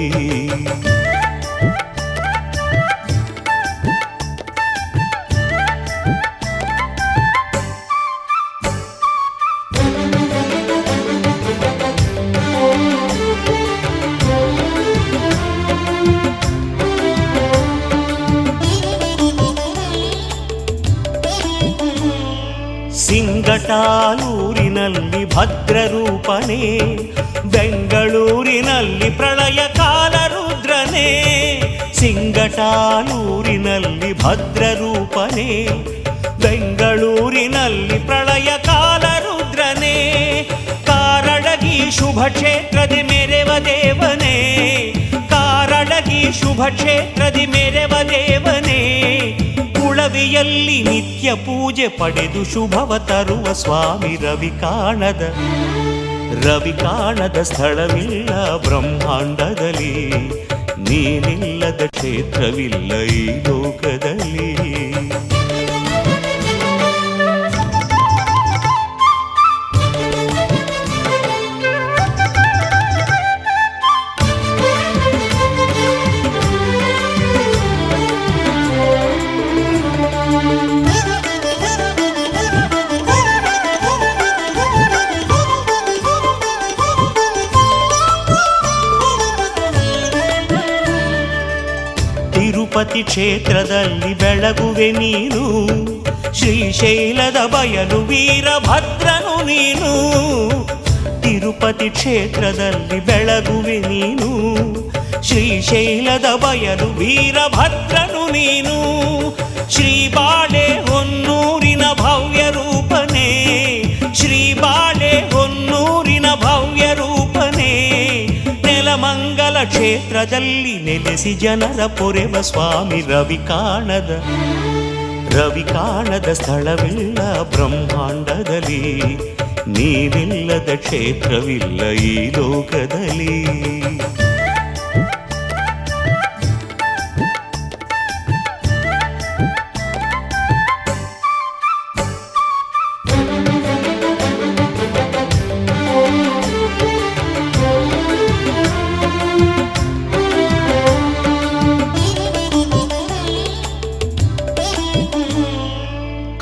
ಸಿಂಗಟಾಲೂರಿನಲ್ಲಿ ಭದ್ರರೂಪನೇ, ಬೆಂಗಳೂರಿನಲ್ಲಿ ಪ್ರಳಯ ಕಾಲ ರುದ್ರನೇ. ಸಿಂಗಟಾಲೂರಿನಲ್ಲಿ ಭದ್ರರೂಪನೇ, ಬೆಂಗಳೂರಿನಲ್ಲಿ ಪ್ರಳಯ ಕಾಲ ರುದ್ರನೇ. ಕಾರಡಗಿ ಶುಭ ಕ್ಷೇತ್ರದಿ ಮೆರೆವ ದೇವನೇ, ಕಾರಡಗಿ ಶುಭ ಕ್ಷೇತ್ರದಿ ಮೆರೆವ ದೇವನೇ. ಕುಳವಿಯಲ್ಲಿ ನಿತ್ಯ ಪೂಜೆ ಪಡೆದು ಶುಭವ ತರುವ ಸ್ವಾಮಿ. ರವಿ ಕಾಣದ ಸ್ಥಳವಿಲ್ಲ ಬ್ರಹ್ಮಾಂಡದಲ್ಲಿ, ನೀನಿಲ್ಲದ ಕ್ಷೇತ್ರವಿಲ್ಲ ಈ ಲೋಕದಲ್ಲಿ. ತಿರುಪತಿ ಕ್ಷೇತ್ರದಲ್ಲಿ ಬೆಳಗುವೆ ನೀನು, ಶ್ರೀಶೈಲದ ಬಯಲು ವೀರಭದ್ರನು ನೀನು. ತಿರುಪತಿ ಕ್ಷೇತ್ರದಲ್ಲಿ ಬೆಳಗುವೆ ನೀನು, ಶ್ರೀಶೈಲದ ಬಯಲು ವೀರಭದ್ರನು ನೀನು. ಶ್ರೀಬಾಳೆ ಹೊನ್ನೂರಿನ ಭವ್ಯ ರೂಪನೇ, ಶ್ರೀಬಾಳೆ ಹೊನ್ನೂರಿನ ಭವ್ಯ ರೂಪನೇ. ನೆಲಮಂಗಲ ಕ್ಷೇತ್ರದಲ್ಲಿ ನೆಲೆಸಿ ಜನರ ಪೊರೆವ ಸ್ವಾಮಿ. ರವಿ ಕಾಣದ ಸ್ಥಳವಿಲ್ಲ ಬ್ರಹ್ಮಾಂಡದಲ್ಲಿ, ನೀನಿಲ್ಲದ ಕ್ಷೇತ್ರವಿಲ್ಲ ಈ ಲೋಕದಲ್ಲಿ.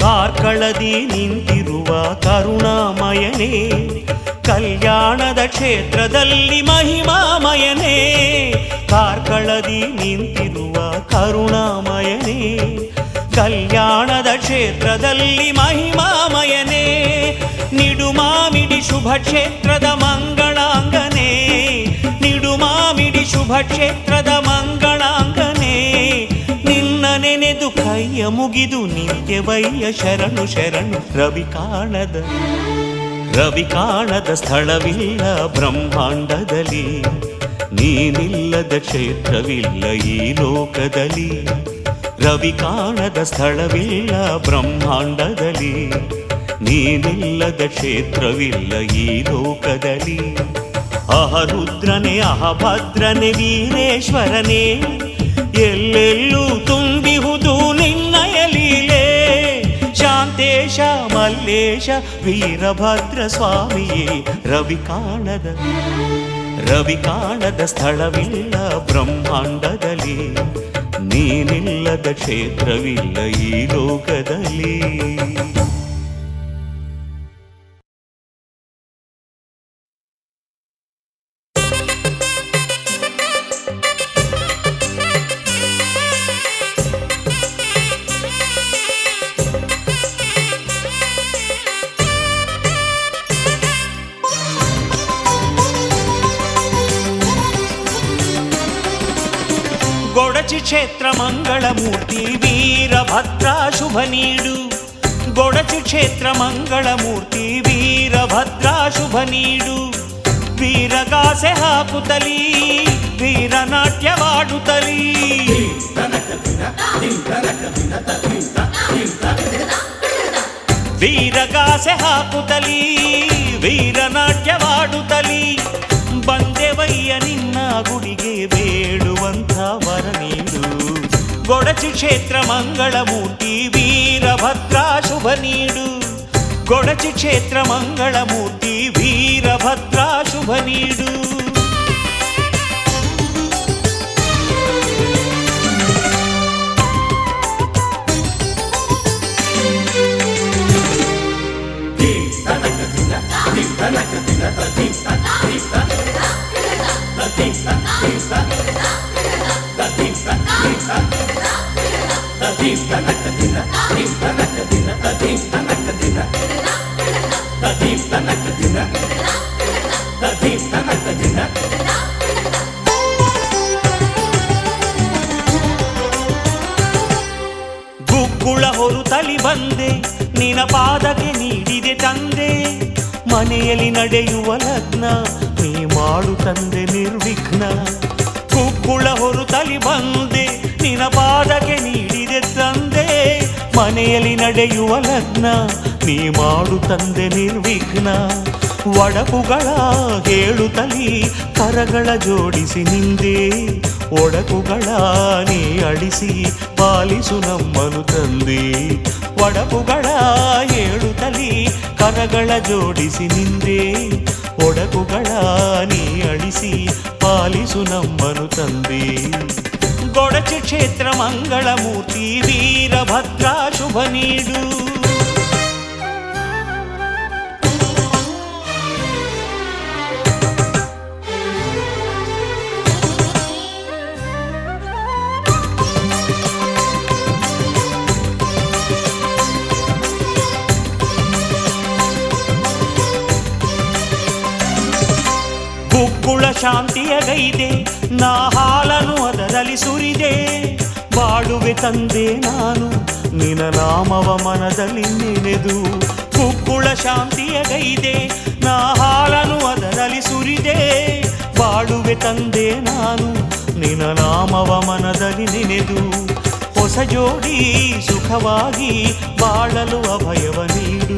ಕಾರ್ಕಳದಿ ನಿಂತಿರುವ ಕರುಣಾಮಯನೇ, ಕಲ್ಯಾಣದ ಕ್ಷೇತ್ರದಲ್ಲಿ ಮಹಿಮಾಮಯನೇ. ಕಾರ್ಕಳದಿ ನಿಂತಿರುವ ಕರುಣಾಮಯನೇ, ಕಲ್ಯಾಣದ ಕ್ಷೇತ್ರದಲ್ಲಿ ಮಹಿಮಾಮಯನೇ. ನಿಡುಮಾಮಿಡಿ ಶುಭ ಕ್ಷೇತ್ರದ ಮಂಗಳಾಂಗನೇ, ನಿಡುಮಾಮಿಡಿ ಶುಭ ಕ್ಷೇತ್ರದ ಮಂಗಳಾಂಗನೇ. ನಿನ್ನ ನೆನೆದು ಕೈಯ ಮುಗಿದು ನಿತ್ಯವಯ್ಯ ಶರಣು ಶರಣು. ರವಿ ಕಾಣದ ಸ್ಥಳವಿಲ್ಲ ಬ್ರಹ್ಮಾಂಡದಲ್ಲಿ, ನೀನಿಲ್ಲದ ಕ್ಷೇತ್ರವಿಲ್ಲ ಈ ಲೋಕದಲ್ಲಿ. ರವಿ ಕಾಣದ ಸ್ಥಳವಿಲ್ಲ ಬ್ರಹ್ಮಾಂಡದಲ್ಲಿ, ನೀನಿಲ್ಲದ ಕ್ಷೇತ್ರವಿಲ್ಲ ಈ ಲೋಕದಲ್ಲಿ. ಅಹರುದ್ರನೇ ಅಹಭದ್ರನೇ ವೀರೇಶ್ವರನೇ, ಎಲ್ಲೆಲ್ಲೂ ತುಂಬಿಹುದು ನಿನ್ನಯ ಲೀಲೆ. ಶಾಂತೇಶ ಮಲ್ಲೇಶ ವೀರಭದ್ರ ಸ್ವಾಮಿಯೇ. ರವಿ ಕಾಣದ ಸ್ಥಳವಿಲ್ಲ ಬ್ರಹ್ಮಾಂಡದಲ್ಲಿ, ನೀನಿಲ್ಲದ ಕ್ಷೇತ್ರವಿಲ್ಲ ಈ ಲೋಕದಲ್ಲಿ. ಗೊಡಚಿ ಕ್ಷೇತ್ರ ಮಂಗಳ ಮೂರ್ತಿ ವೀರಭದ್ರ ಶುಭ ನೀಡು ಗೊಡಚಿ ಕ್ಷೇತ್ರ ಮಂಗಳ ಮೂರ್ತಿ ವೀರಭದ್ರ ಶುಭ ನೀಡು ವೀರಗಾಸೆ ಹಾಕುತ್ತಲೀ ವೀರನಾಟ್ಯವಾಡುತ್ತಲೀ ವೀರಗಾಸೆ ಹಾಕುತ್ತಲೀ ವೀರನಾಟ್ಯವಾಡುತ್ತಲೀ ಬಂದೆವಯ್ಯ ನಿನ್ನ ಗುಡಿಗೆ ಬೇಡುವಂಥ ವರ ನೀಡು ಗೊಡಚಿ ಕ್ಷೇತ್ರ ಮಂಗಳ ಮೂರ್ತಿ ವೀರಭದ್ರ ಶುಭ ನೀಡು ಗೊಡಚಿ ಕ್ಷೇತ್ರ ಮಂಗಳ ಮೂರ್ತಿ ವೀರಭದ್ರ ಶುಭ ನೀಡು ಗುಗ್ಗುಳ ಹೊರುತ್ತಲಿ ಬಂದೆ ನಿನ ಪಾದಕ್ಕೆ ನೀಡಿದೆ ತಂದೆ ಮನೆಯಲ್ಲಿ ನಡೆಯುವ ಲಗ್ನ ನೀ ಮಾಡು ತಂದೆ ನಿರ್ವಿಘ್ನ ಗುಗ್ಗುಳ ಹೊರುತ್ತಲಿ ಬಂದೆ ನಿನ ಪಾದಕ್ಕೆ ನೀಡಿದೆ ತಂದೆ ಮನೆಯಲ್ಲಿ ನಡೆಯುವ ಲಗ್ನ ನೀ ಮಾಡು ತಂದೆ ನಿರ್ವಿಘ್ನ ಒಡಕುಗಳ ಹೇಳುತ್ತಲಿ ಕರಗಳ ಜೋಡಿಸಿ ನಿಂದೆ ಒಡಕುಗಳ ನೀ ಅಳಿಸಿ ಪಾಲಿಸು ನಮ್ಮನು ತಂದೆ ಒಡಕುಗಳ ಹೇಳುತ್ತಲಿ ಕರಗಳ ಜೋಡಿಸಿ ನಿಂದೆ ಒಡಕುಗಳ ನೀ ಅಳಿಸಿ ಪಾಲಿಸು ನಮ್ಮನು ತಂದೆ ಗೊಡಚಿ ಕ್ಷೇತ್ರ ಮಂಗಳ ಮೂರ್ತಿ ವೀರಭದ್ರ ಶುಭ ನೀಡು ಗುಗ್ಗುಳ ಶಾಂತಿಯ ಗೈದೆ ನಾ ಹಾಲನು ಅದರಲ್ಲಿ ಸುರಿದೆ ಬಾಳುವೆ ತಂದೆ ನಾನು ನಿನ ನಾಮವ ಮನದಲ್ಲಿ ನೆನೆದು ಗುಗ್ಗುಳ ಶಾಂತಿಯ ಗೈದೆ ನಾ ಹಾಲನು ಅದರಲ್ಲಿ ಸುರಿದೆ ಬಾಳುವೆ ತಂದೆ ನಾನು ನಿನ ನಾಮವ ಮನದಲ್ಲಿ ನೆನೆದು ಹೊಸ ಜೋಡಿ ಸುಖವಾಗಿ ಬಾಳಲು ಅಭಯವ ನೀಡು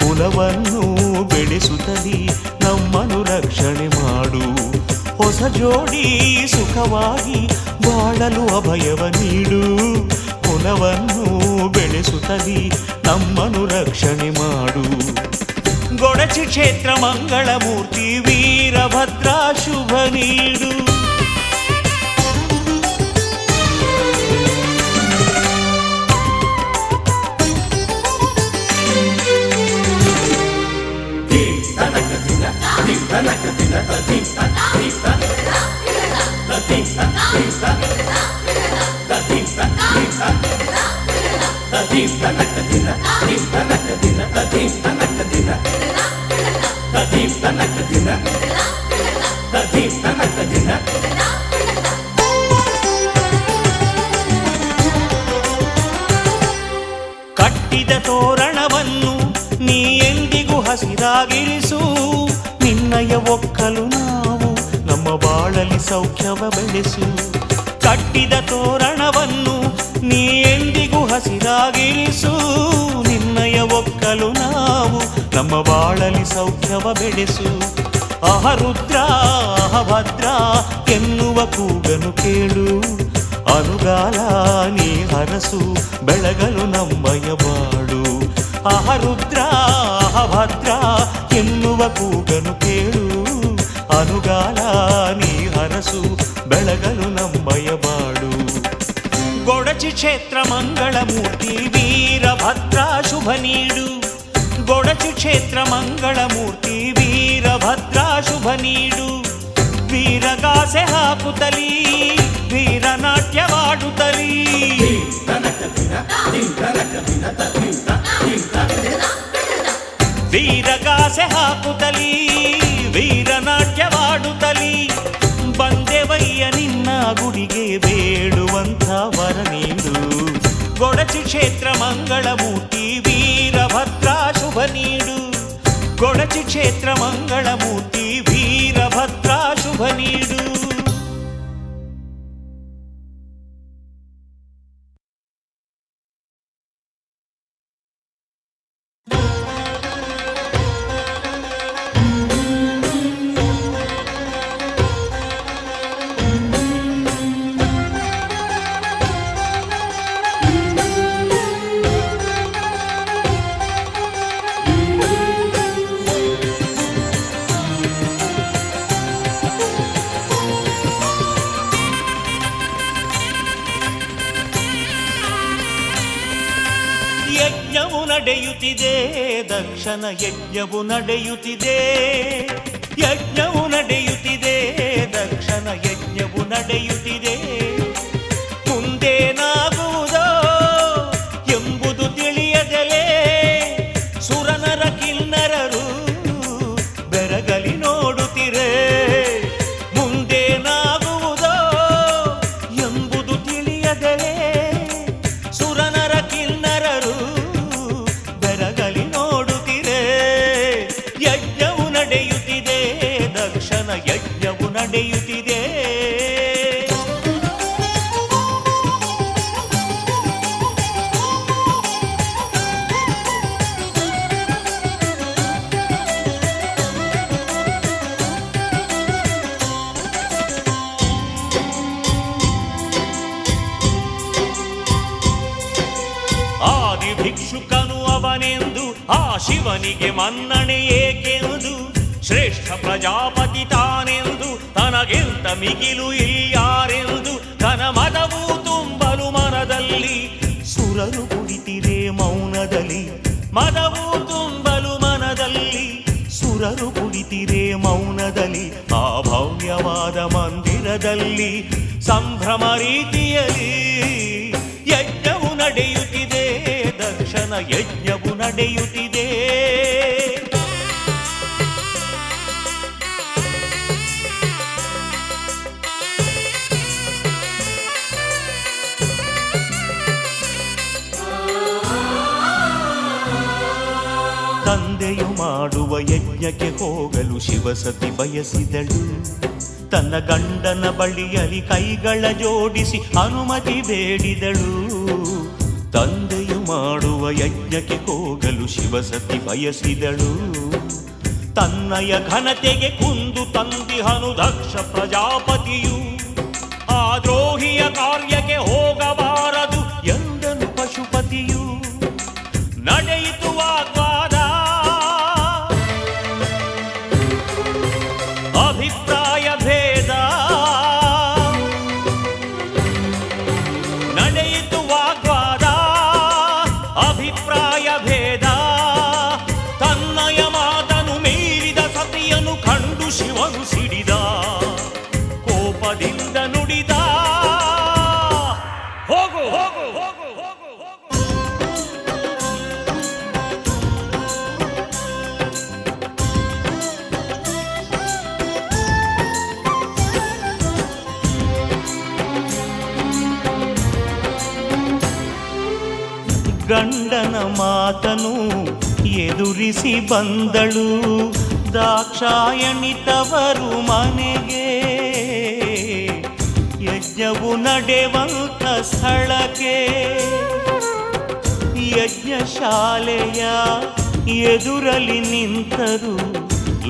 ಕುಲವನ್ನು ಬೆಳೆಸುತ್ತಲಿ ನಮ್ಮನು ರಕ್ಷಣೆ ಮಾಡು ಹೊಸ ಜೋಡಿ ಸುಖವಾಗಿ ಬಾಳಲು ಅಭಯವ ನೀಡು ಕುಲವನ್ನು ಬೆಳೆಸುತ್ತಲಿ ನಮ್ಮನು ರಕ್ಷಣೆ ಮಾಡು ಗೊಡಚಿ ಕ್ಷೇತ್ರ ಮಂಗಳ ಮೂರ್ತಿ ವೀರಭದ್ರ ಶುಭ ನೀಡು ಕಟ್ಟಿದ ತೋರಣವನ್ನು ನೀ ಎಂದಿಗೂ ಹಸಿರಾಗಿರಿಸು ನಿನ್ನಯ ಒಕ್ಕಲು ನಾವು ನಮ್ಮ ಬಾಳಲಿ ಸೌಖ್ಯವ ಬೆಳೆಸು ಕಟ್ಟಿದ ತೋರಣವನ್ನು ನೀ ಎಂದಿಗೂ ಹಸಿರಾಗಿರಿಸು ನಿನ್ನಯ ಒಕ್ಕಲು ನಾವು ನಮ್ಮ ಬಾಳಲಿ ಸೌಖ್ಯವ ಬೆಳೆಸು ಅಹರುದ್ರ ಅಹಭದ್ರ ಎನ್ನುವ ಕೂಗನು ಕೇಳು ಅನುಗಾಲ ನೀ ಹರಸು ಬೆಳಗಲು ನಮ್ಮಯ ಬಾಳು ಅಹರುದ್ರ ಅಹಭದ್ರ ಎನ್ನುವ ಕೂಗನು ಕೇಳು ಅನುಗಾಲ ನೀ ಹರಸು ಬೆಳಗಲು ನಮ್ಮಯ ಬಾಳು ಗೊಡಚಿ ಕ್ಷೇತ್ರ ಮಂಗಳ ಮೂರ್ತಿ ವೀರಭದ್ರ ಶುಭ ನೀಡು ಗೊಡಚಿ ಕ್ಷೇತ್ರ ಮಂಗಳ ಮೂರ್ತಿ ವೀರಭದ್ರ ಶುಭ ನೀಡು ವೀರಗಾಸೆ ಹಾಕುತ್ತಲೀ ವೀರನಾಟ್ಯವಾಡುತ್ತಲೀ ವೀರಗಾಸೆ ಹಾಕುತ್ತಲೀ ವೀರನಾಟ್ಯವಾಡುತ್ತಲೀ ಬಂದೆ ದೇವಯ್ಯ ನಿನ್ನ ಗುಡಿಗೆ ಬೇಡುವಂಥ ವರ ನೀಡು. ಗೊಡಚಿ ಕ್ಷೇತ್ರ ಮಂಗಳಮೂರ್ತಿ ವೀರಭದ್ರ ಶುಭ ನೀಡು. ಗೊಡಚಿ ಕ್ಷೇತ್ರ ಮಂಗಳಮೂರ್ತಿ ವೀರಭದ್ರ ಶುಭ ನೀಡು. ಯಜ್ಞವು ನಡೆಯುತ್ತಿದೆ, ದಕ್ಷನ ಯಜ್ಞವು ನಡೆಯುತ್ತಿದೆ. ಯಜ್ಞವು ನಡೆಯುತ್ತಿದೆ, ದಕ್ಷನ ಯಜ್ಞವು ನಡೆಯುತ್ತಿದೆ. ಮುಂದೇನಾಗುವುದೋ ಎಂಬುದು ತಿಳಿಯದಲೇ ಸುರನರ ಕಿನ್ನರರು ಬೆರಗಲಿ ನೋಡುತ್ತಿರೆ. ಮುಂದೇನಾಗುವುದೋ ಎಂಬುದು ತಿಳಿಯದಲೇ ಸುರನರ ಕಿನ್ನರರು ಬೆರಗಲಿ ನೋಡುತ್ತಿರೆ. ಯಜ್ಞವು ನಡೆಯುತ್ತಿದೆ, ದಕ್ಷನ ಯಜ್ಞವು ನಡೆಯುತ್ತಿದೆ. ಆದಿ ಭಿಕ್ಷುಕನು ಅವನೆಂದು ಆ ಶಿವನಿಗೆ ಮನ್ನಣೆ ಏಕೆಂದು, ಶ್ರೇಷ್ಠ ಪ್ರಜಾಪತಿ ತಾನೆಂದು ತನಗೆಂತ ಮಿಗಿಲು ಇಲ್ಯಾರೆಂದು ಘನಮದವು ತುಂಬಲು ಮನದಲ್ಲಿ ಸುರರು ಕುಳಿತಿರೆ ಮೌನದಲ್ಲಿ. ಮದವು ತುಂಬಲು ಮನದಲ್ಲಿ ಸುರರು ಕುಳಿತಿರೆ ಮೌನದಲ್ಲಿ. ಆ ಭವ್ಯವಾದ ಮಂದಿರದಲ್ಲಿ ಸಂಭ್ರಮ ರೀತಿಯಲ್ಲಿ ಯಜ್ಞವು ನಡೆಯುತ್ತಿದೆ, ದಕ್ಷನ ಯಜ್ಞವು ನಡೆಯುತ್ತಿದೆ. ತಂದೆಯು ಮಾಡುವ ಯಜ್ಞಕ್ಕೆ ಹೋಗಲು ಶಿವಸತಿ ಬಯಸಿದಳು. ತನ್ನ ಗಂಡನ ಬಳಿಯಲ್ಲಿ ಕೈಗಳ ಜೋಡಿಸಿ ಅನುಮತಿ ಬೇಡಿದಳು. ತಂದೆಯು ಮಾಡುವ ಯಜ್ಞಕ್ಕೆ ಹೋಗಲು ಶಿವಸತಿ ಬಯಸಿದಳು. ತನ್ನಯ ಘನತೆಗೆ ಕುಂದು ತಂದಿಹನು ದಕ್ಷ ಪ್ರಜಾಪತಿಯು. ಆ ದ್ರೋಹಿಯ ಕಾರ್ಯಕ್ಕೆ ಹೋಗಬಾರದು ಎಂದನು ಪಶುಪತಿಯು. ನಡೆಯಿತು ವಾಗ್ವಾದ, ಅಭಿಪ್ರಾಯ ಭೇದ. ನಡೆಯಿತು ವಾಗ್ವಾದ, ಅಭಿಪ್ರಾಯ ಭೇದ. ತನ್ನಯ ಮಾತನು ಮೀರಿದ ಸತಿಯನ್ನು ಕಂಡು ಶಿವನು ಸಿಡಿದ. ಕೋಪದಿಂದ ನುಡಿದ, ಹೋಗು ಹೋಗು ಹೋಗು ಹೋಗು ಹೋಗು. ಗಂಡನ ಮಾತನು ಎದುರಿಸಿ ಬಂದಳು ದಾಕ್ಷಾಯಣಿ ತವರು ಮನೆಗೆ. ಯಜ್ಞವು ನಡೆವಂತ ಸ್ಥಳಕ್ಕೆ ಯಜ್ಞಶಾಲೆಯ ಎದುರಲ್ಲಿ ನಿಂತರು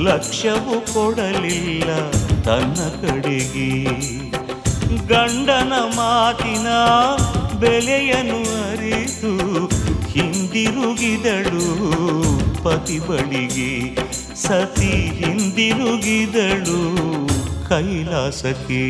ಲಕ್ಷ್ಯವು ಕೊಡಲಿಲ್ಲ ತನ್ನ ಕಡೆಗೆ. ಗಂಡನ ಮಾತಿನ ಬೆಲೆಯನ್ನು ಅರಿತು ಹಿಂದಿರುಗಿದಳು ಪತಿ ಬಳಿಗೆ. ಸತಿ ಹಿಂದಿರುಗಿದಳು ಕೈಲಾಸಕ್ಕೆ.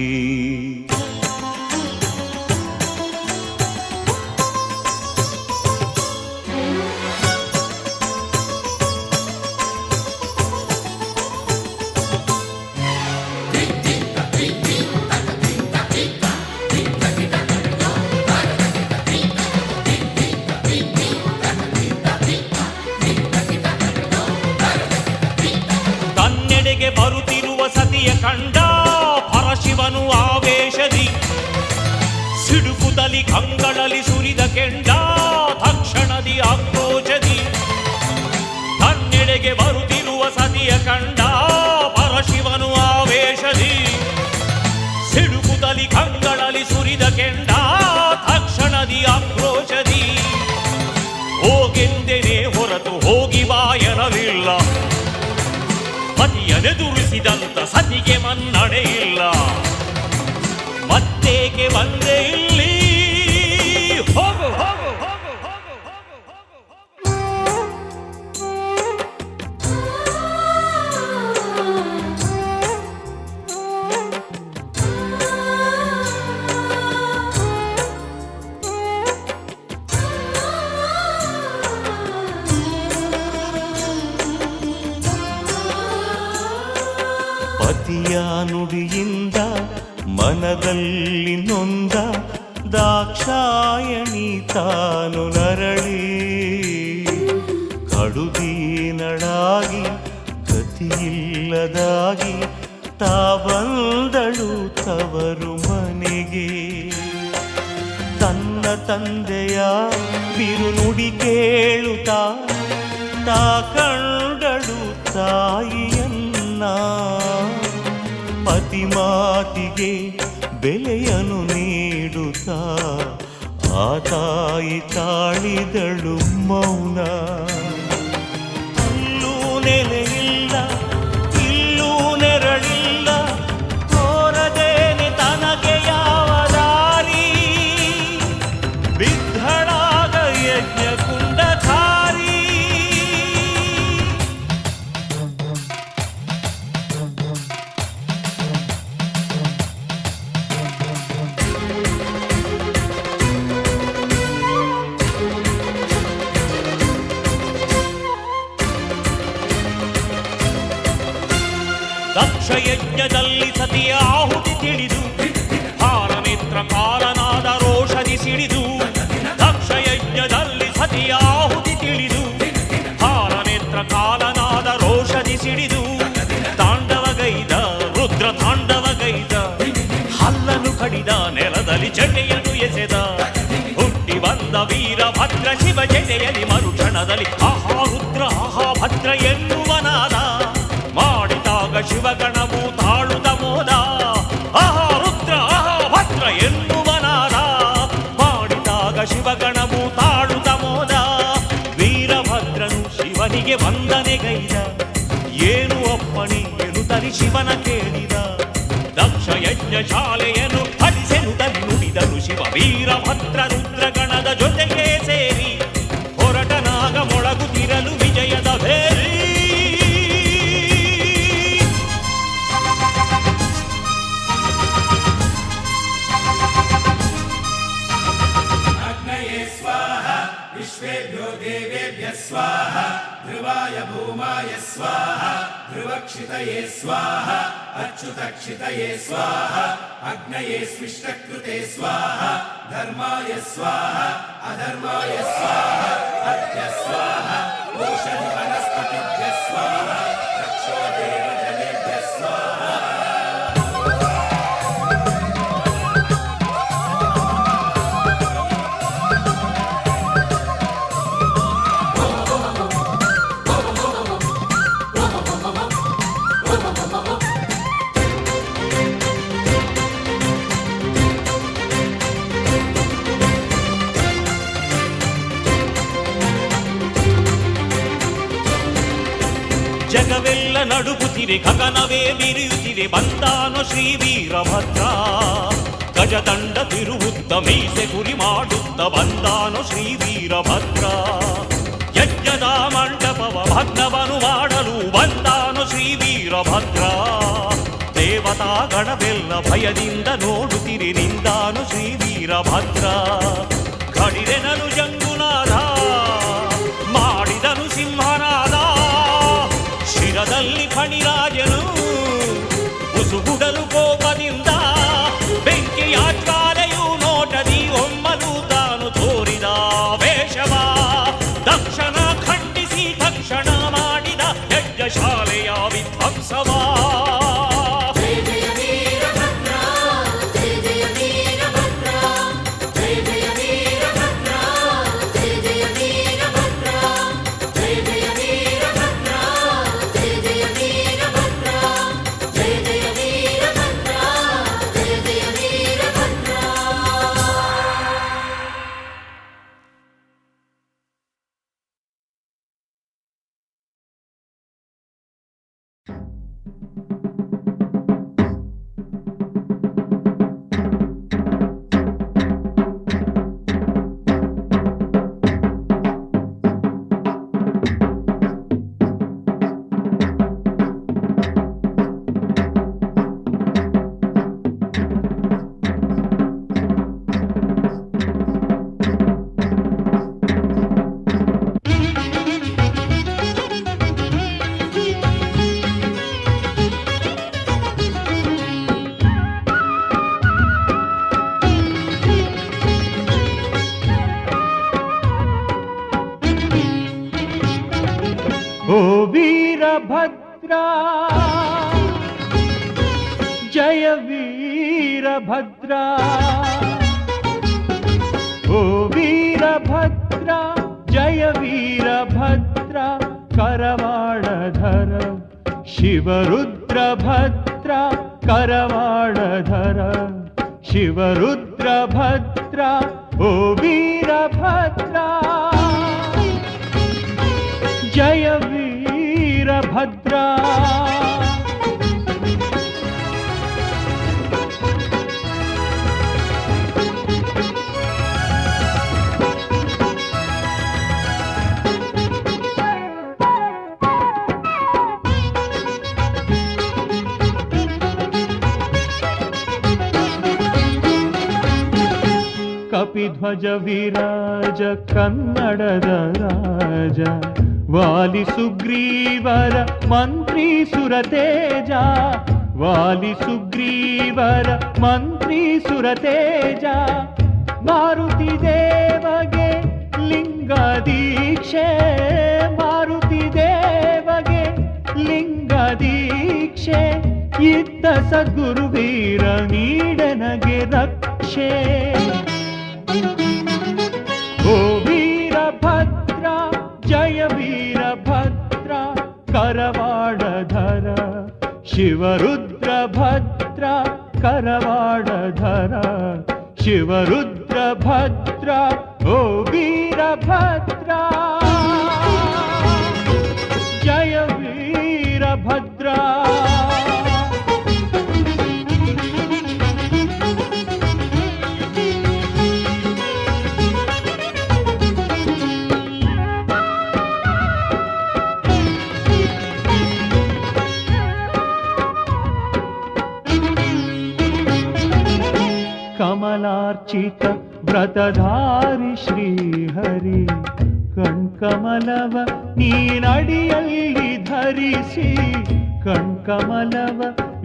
ಬರುತ್ತಿರುವ ಸತಿಯ ಕಂಡ ಪರಶಿವ ಪರಶಿವನು ಆವೇಶದಿ ಸಿಡುಕುತಲಿ ಕಂಗಳಲ್ಲಿ ಸುರಿದ ಕೆಂಡ ತಕ್ಷಣದಿ ಆಕ್ರೋಶದಿ ತನ್ನೆಡೆಗೆ ಬರುತ್ತಿರುವ ಸತಿಯ ಕಂಡ ಪರಶಿವನು ಆವೇಶದಿ ಸಿಡುಕುತಲಿ ಕಂಗಳಲ್ಲಿ ಸುರಿದ ಕೆಂಡ ತಕ್ಷಣದಿ ಆಕ್ರೋಶದಿ ಹೋಗೆಂದೆನೆ ಹೊರತು ಹೋಗಿ ಬಾಯರಲಿಲ್ಲ ಪತಿಯನೆದುರಿಸಿದಂತ ಸತಿಗೆ ಮನ್ನಣೆ ಇಲ್ಲ ಮತ್ತೇಕೆ ಬಂದೆ ಇಲ್ಲಿ ಹೋಗು ಹೋಗು ಹೋಗು ಹೋಗು ಪತಿಯ ನುಡಿಯಿಂದ ಮನದಲ್ಲಿ ನೊಂದ ದಾಕ್ಷಾಯಣಿ ತಾನು ನರಳಿ ಕಡುದೀನಳಾಗಿ ಗತಿಯಿಲ್ಲದಾಗಿ ತಾ ಬಂದಳು ತವರು ಮನೆಗೆ ತನ್ನ ತಂದೆಯ ಬಿರುನುಡಿ ಕೇಳುತ್ತಾ ತಾ ಕಂಡಳು ತಾಯಿಯನ್ನ ಪತಿ ಮಾತಿಗೆ ಬೆಲೆಯನ್ನು ನೀಡುತ್ತಾ ಆ ತಾಯಿ ತಾಳಿದಳು ಮೌನ ಅಲ್ಲೂ ನೆಲೆಯಿಲ್ಲ ಇಲ್ಲೂ ನೆರಳಿಲ್ಲ ತೋರದೇನೆ ತನಗೆ ಯಾವ ದಾರಿ ಬಿದ್ಧಳಾಗ ಯಜ್ಞ ಕುಂಡಧಾರಿ ದಕ್ಷ ಯಜ್ಞದಲ್ಲಿ ಸತಿಯ ಆಹುತಿ ತಿಳಿದು ಹಾರನೇತ್ರ ಕಾಲನಾದ ರೋಷದಿ ಸಿಡಿದು ದಕ್ಷ ಯಜ್ಞದಲ್ಲಿ ಸತಿಯ ಆಹುತಿ ತಿಳಿದು ಹಾರನೇತ್ರ ಕಾಲನಾದ ರೋಷದಿ ಸಿಡಿದು ತಾಂಡವಗೈದ ರುದ್ರ ತಾಂಡವಗೈದ ಹಲ್ಲನು ಕಡಿದ ನೆಲದಲ್ಲಿ ಜಟೆಯನ್ನು ಎಸೆದ ಹುಟ್ಟಿ ಬಂದ ವೀರಭದ್ರ ಶಿವ ಜಟೆಯಲ್ಲಿ ಮರುಕ್ಷಣದಲ್ಲಿ ಆಹಾ ರುದ್ರ ಆಹಾ ಭದ್ರ ಎನ್ನುವನಾದ ಮಾಡಿದಾಗ ಶಿವಗಣವು ತಾಳುದ ಮೋದ ಆಹಾ ರುದ್ರ ಆಹಾ ಭದ್ರ ಎನ್ನುವನಾದ ಮಾಡಿದಾಗ ಶಿವಗಣವು ತಾಳುದ ಮೋದ ವೀರಭದ್ರನು ಶಿವನಿಗೆ ವಂದನೆಗೈದ ಏನು ಅಪ್ಪಣೆ ಎನ್ನುತ್ತಲಿ ಶಿವನ ಕೇಳಿದ ದಕ್ಷ ಯಜ್ಞ ಶಾಲೆಯನ್ನು ಹರಿಸೆನುತ್ತಲಿ ನುಡಿದನು ಶಿವ ವೀರಭದ್ರ ರುದ್ರಗಣದ ಜೊತೆಗೆ ಸೇರಿ ಹೊರಟನಾಗ ಮೊಳಗುತ್ತಿರಲು ವಿಜಯದ ಭೇರಿ विश्वेभ्यो देवेभ्यः स्वाहा ध्रुवाय भूमाय स्वाहा ध्रुवक्षितये स्वाहा अच्युतक्षितये स्वाहा अग्नये स्विष्टकृते स्वाहा धर्माय स्वाहा अधर्माय स्वाहा अद्य स्वाहा ओषधि वनस्पतिभ्यः स्वाहा रक्षो देवजनेभ्यः स्वाहा ಜಗವೆಲ್ಲ ನಡುಗುತ್ತಿರೆ ಗಗನವೇ ಬಿರಿಯುತ್ತಿರೆ ಬಂದಾನು ಶ್ರೀ ವೀರಭದ್ರ ಗಜದಂಡ ತಿರುವುತ್ತ ಮೀಸೆ ಗುರಿ ಮಾಡುತ್ತ ಬಂದಾನು ಶ್ರೀ ವೀರಭದ್ರ ಯಜ್ಞದ ಮಂಟಪವ ಭಗ್ನವನು ಮಾಡಲು ಬಂದಾನು ಶ್ರೀ ವೀರಭದ್ರ ದೇವತಾ ಗಣವೆಲ್ಲ ಭಯದಿಂದ ನೋಡುತ್ತಿರಿ ನಿಂದಾನು ಶ್ರೀ ವೀರಭದ್ರ ಕಡಿರೆನಲು ಜಂಗುನಾದ ಮಾಡಿದನು ಸಿಂಹನಾದ ಶಿರದಲ್ಲಿ ಫಣಿರಾಜನು ಉಸುಗುಡಲು ಕೋಪದಿಂದ ಬೆಂಕಿಯ ಜ್ವಾಲೆಯು ನೋಟದಿ ಒಮ್ಮಲು ತಾನು ತೋರಿದ ವೇಷವ ದಕ್ಷನ ಖಂಡಿಸಿ ತಕ್ಷಣ ಮಾಡಿದ ಯಜ್ಞಶಾಲೆಯ ವಿಧ್ವಂಸವ ಜಯ ಜಯ ವೀರಭದ್ರ ವೀರಭದ್ರ ಜಯ ವೀರಭದ್ರ ಓ ವೀರಭದ್ರ ಜಯ ವೀರಭದ್ರ ಕರವಾಳಧರ ಶಿವರುದ್ರಭದ್ರ ಕರವಾಳಧರ ಶಿವರುದ್ರಭದ್ರ ಓ ವೀರಭದ್ರ ಜಯ ವೀರಭದ್ರ ಕಪಿಧ್ವಜ ವಿರಾಜ ಕನ್ನಡದ ರಾಜ ವಾಲಿ ಸುಗ್ರೀವರ ಮಂತ್ರಿ ಸುರತೇಜ ವಾಲಿ ಸುಗ್ರೀವರ ಮಂತ್ರಿ ಸುರತೇಜ ಮಾರುತಿ ದೇವಗೆ ಲಿಂಗ ದೀಕ್ಷೆ ಮಾರುತಿ ದೇವಗೆ ಲಿಂಗ ದೀಕ್ಷೆ ಇತ್ತ ಸದ್ಗುರು ವೀರ ನೀಡನಗೆ ರಕ್ಷೆ ಓ ವೀರಭದ್ರ ಜಯ ವೀರಭದ್ರ ಕರವಾಳಧರ ಶಿವರುದ್ರಭದ್ರ ಕರವಾಳಧರ ಶಿವರುದ್ರಭದ್ರ ಓ ವೀರಭದ್ರ ಜಯ ವೀರಭದ್ರ ಕಮಲಾರ್ಚಿತ ವ್ರತಧಾರಿ ಶ್ರೀಹರಿ ಕಣ್ಕಮಲವ ನೀನಡಿಯಲ್ಲಿ ಧರಿಸಿ ಕಣ್ಕಮಲವ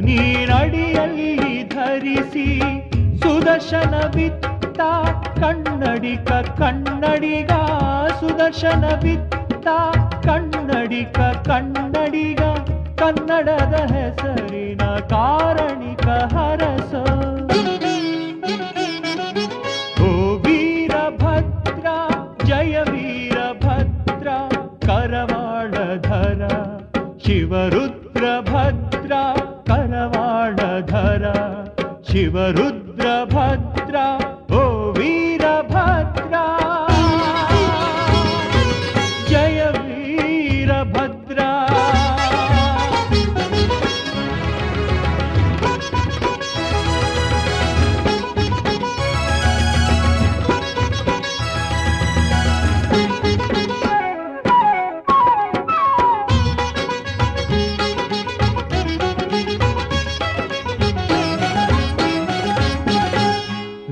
ನೀನಡಿಯಲ್ಲಿ ಧರಿಸಿ ಸುದರ್ಶನ ಬಿತ್ತ ಕನ್ನಡಿಗ ಕನ್ನಡಿಗ ಸುದರ್ಶನ ಬಿತ್ತ ಕನ್ನಡಿಗ ಕನ್ನಡಿಗ ಕನ್ನಡದ ಹೆಸರಿನ ಕಾರಣಿಕ ಹರಸ ಓ ವೀರಭದ್ರ ಜಯ ವೀರಭದ್ರ ಕರವಾಳಧರ ಶಿವರುದ್ರಭದ್ರ ಕರವಾಳಧರ ಶಿವರುದ್ರಭದ್ರ ಓ ವೀರಭದ್ರ ಜಯ ವೀರಭದ್ರ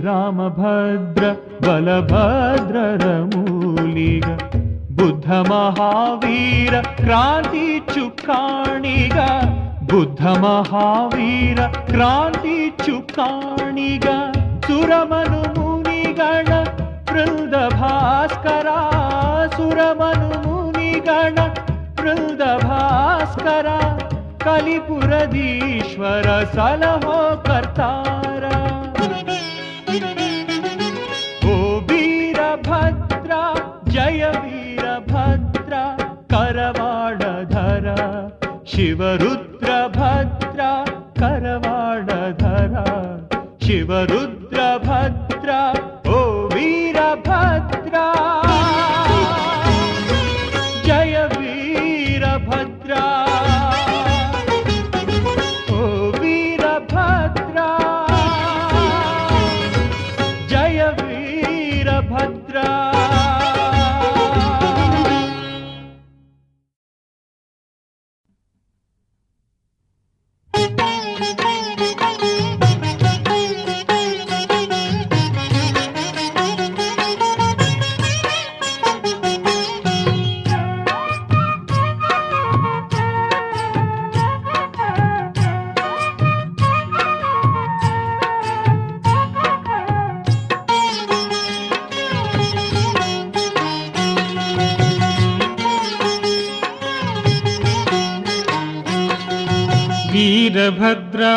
ರಾಮಭದ್ರ ಬಲಭದ್ರರ ಮೂಲಿಗ ಬುದ್ಧ ಮಹಾವೀರ ಕ್ರಾಂತಿ ಚುಕ್ಕಾಣಿಗ ಬುದ್ಧ ಮಹಾವೀರ ಕ್ರಾಂತಿ ಚುಕ್ಕಾಣಿಗ ಸುರಮನು ಮುನಿಗಣ ವೃಂದ ಭಾಸ್ಕರ ಸುರಮನು ಮುನಿಗಣ ವೃಂದ ಭಾಸ್ಕರ ಕಲಿಪುರದೀಶ್ವರ ಸಲಹೋ ಕರ್ತಾರ ಓ ವೀರಭದ್ರ ಜಯ ವೀರಭದ್ರ ಕರವಾಳಧರ ಶಿವರುದ್ರಭದ್ರ ಕರವಾಳಧರ ಶಿವರುದ್ರಭದ್ರ ಓ ವೀರಭದ್ರ ಜಯ ವೀರಭದ್ರ ಓ ವೀರಭದ್ರ ಜಯ ವೀರಭದ್ರ वीरभद्रा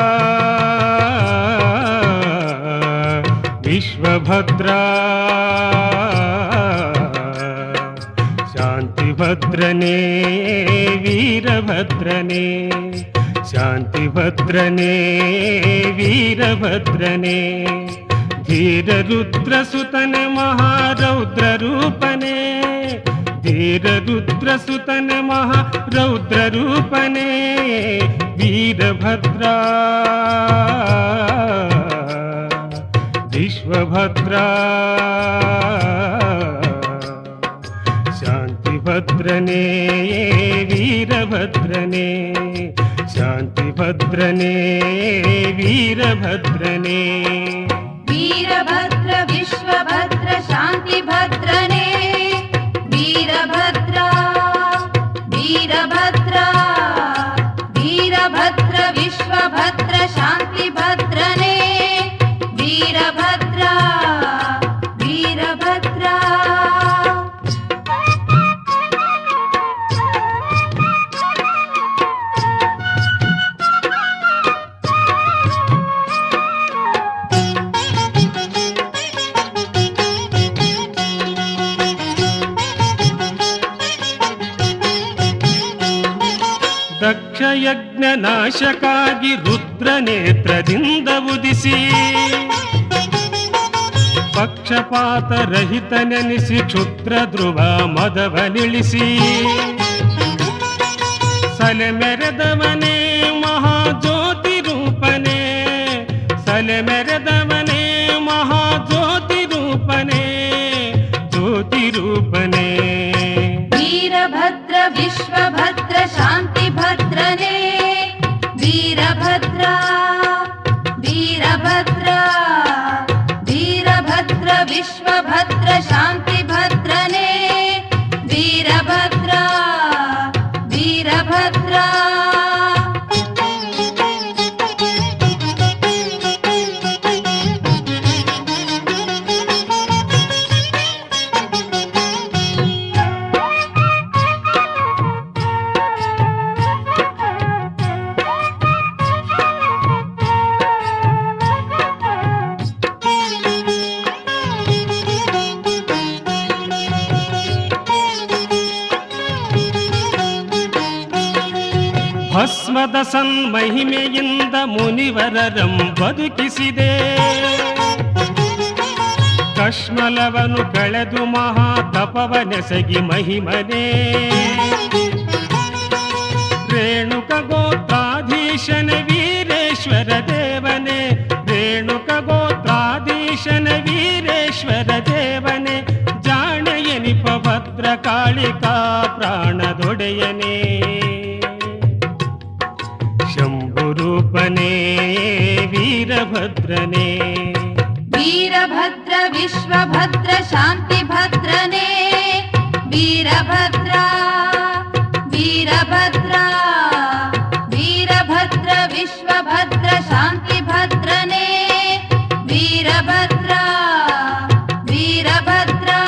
विश्वभद्रा शान्तिभद्रने वीरभद्रने शान्तिभद्रने वीरभद्रने धीररुद्रसुतने महारौद्ररूपने धीररुद्रसुतने महारौद्ररूपने वीरभद्रा विश्वभद्रा शान्तिभद्रने वीरभद्रने शान्तिभद्रने वीरभद्रने वीरभद्र विश्वभद्र शान्तिभद्रने वीरभद्रा वीरभद्रा वीरभद्र विश्वभद्र शान्तिभद्रने वीरभद्रा वीरभद्रा ದಕ್ಷಯಜ್ಞನಾಶಕಾಗಿ ರುದ್ರನೇತ್ರದಿಂದ ಉದಿಸಿ ಪಕ್ಷಪಾತರಹಿತನೆನಿಸಿ ಕ್ಷುದ್ರ ಧ್ರುವ ಮದವನಿಳಿಸಿ ಸಲೆ ಮೆರೆದವನೇ ಮಹಾಜ್ಯೋತಿ ರೂಪನೇ ಸಲೆ ಮೆರೆದವನೇ ಮಹಾಜ್ಯೋತಿ ರೂಪನೇ ಜ್ಯೋತಿ ರೂಪನೇ वीरभद्र विश्वभद्र शान्तिभद्रने वीरभद्रा वीरभद्रा वीरभद्र विश्वभद्र शान्तिभद्रने वीरभद्रा वीरभद्रा ಭಸ್ಮದ ಸನ್ಮಹಿಮೆಯಿಂದ ಮುನಿವರರಂ ಬದುಕಿಸಿದೆ ಕಶ್ಮಲವನು ಕಳೆದು ಮಹಾತಪವನೆಸಗಿ ಮಹಿಮನೆ ರೇಣುಕ ಗೋತ್ರಾಧೀಶನ ವೀರೇಶ್ವರ ದೇವನೇ ರೇಣುಕ ಗೋತ್ರಾಧೀಶನ ವೀರೇಶ್ವರ ದೇವನೇ ಜಾಣೆಯನಿಪ ಭದ್ರಕಾಳಿಕಾ ಪ್ರಾಣದೊಡೆಯನೇ शम्भुरूपने वीरभद्रने वीरभद्र विश्वभद्र शान्तिभद्रने वीरभद्रा वीरभद्रा वीरभद्र विश्वभद्र शान्तिभद्रने वीरभद्रा वीरभद्रा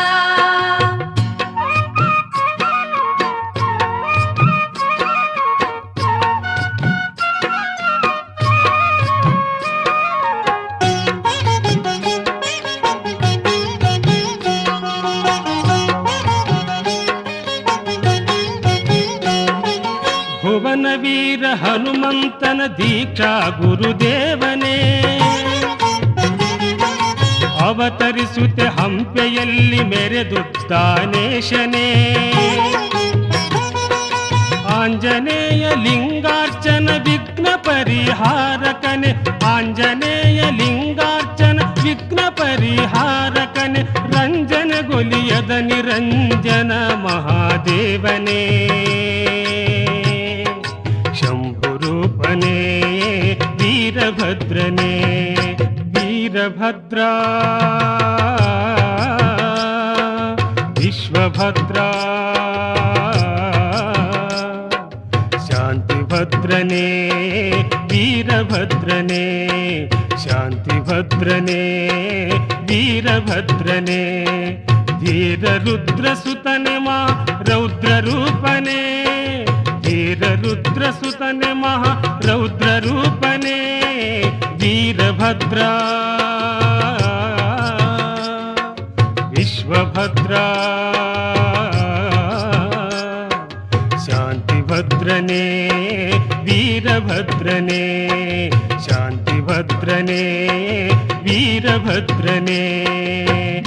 ಭುವನ ವೀರ ಹನುಮಂತನ ದೀಕ್ಷಾ ಗುರುದೇವನೇ ಅವತರಿಸುತ್ತೆ ಹಂಪೆಯಲ್ಲಿ ಮೆರೆದುತ್ತಾನೇಶನೇ ಆಂಜನೇಯ ಲಿಂಗಾರ್ಚನ ವಿಘ್ನ ಪರಿಹಾರಕನೆ ಆಂಜನೇಯ ಲಿಂಗಾರ್ಚನ ವಿಘ್ನ ಪರಿಹಾರಕನೆ ರಂಜನಗೊಲಿಯದ ನಿರಂಜನ ಮಹಾದೇವನೇ ಶಂಭುರೂಪನೇ वीरभद्रने वीरभद्रा विश्वभद्रा शान्तिभद्रने वीरभद्रने शान्तिभद्रने वीरभद्रने धीररुद्रसुतने मा रौद्ररूपने वीररुद्रसुतने महारौद्ररूपने वीरभद्रा विश्वभद्रा शान्तिभद्रने वीरभद्रने शान्तिभद्रने वीरभद्रने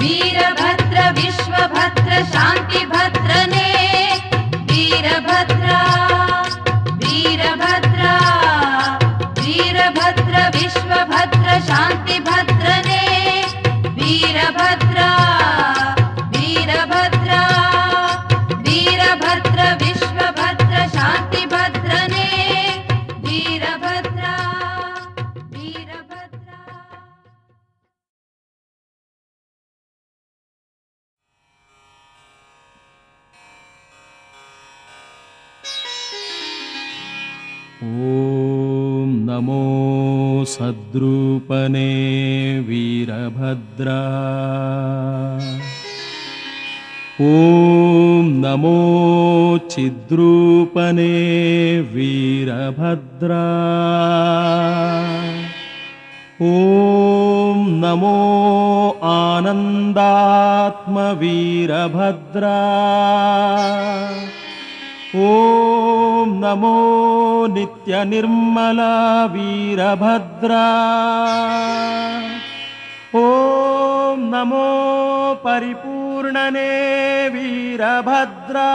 वीरभद्र विश्वभद्र शान्तिभद्रने वीरभद्रा वीरभद्रा वीरभद्र विश्वभद्र शान्तिभद्रने वीरभद्रा वीरभद्रा वीरभद्र विश्वभद्र शान्तिभद्रने वीरभद्रा वीरभद्रा ॐ नमो सद्रूपने वीरभद्रा ॐ नमो चिद्रूपने वीरभद्रा ॐ नमो आनन्दात्मवीरभद्रा ॐ नमो नित्यनिर्मला वीरभद्रा ॐ नमो परिपूर्णने वीरभद्रा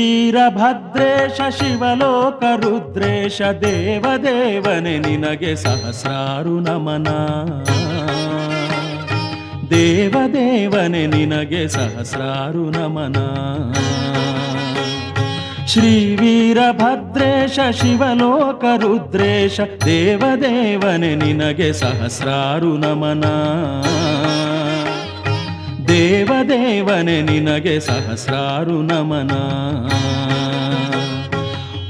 ಶ್ರೀವೀರಭದ್ರೇಶ ಶಿವಲೋಕರುದ್ರೇಶ ದೇವದೇವನೆ ನಿನಗೆ ಸಹಸ್ರಾರು ನಮನ ದೇವದೇವನೆ ನಿನಗೆ ಸಹಸ್ರಾರು ನಮನ ಶ್ರೀವೀರಭದ್ರೇಶ ಶಿವಲೋಕರುದ್ರೇಶ ದೇವದೇವನೆ ನಿನಗೆ ಸಹಸ್ರಾರು ನಮನ ದೇವದೇವನೆ ನಿನಗೆ ಸಹಸ್ರಾರು ನಮನ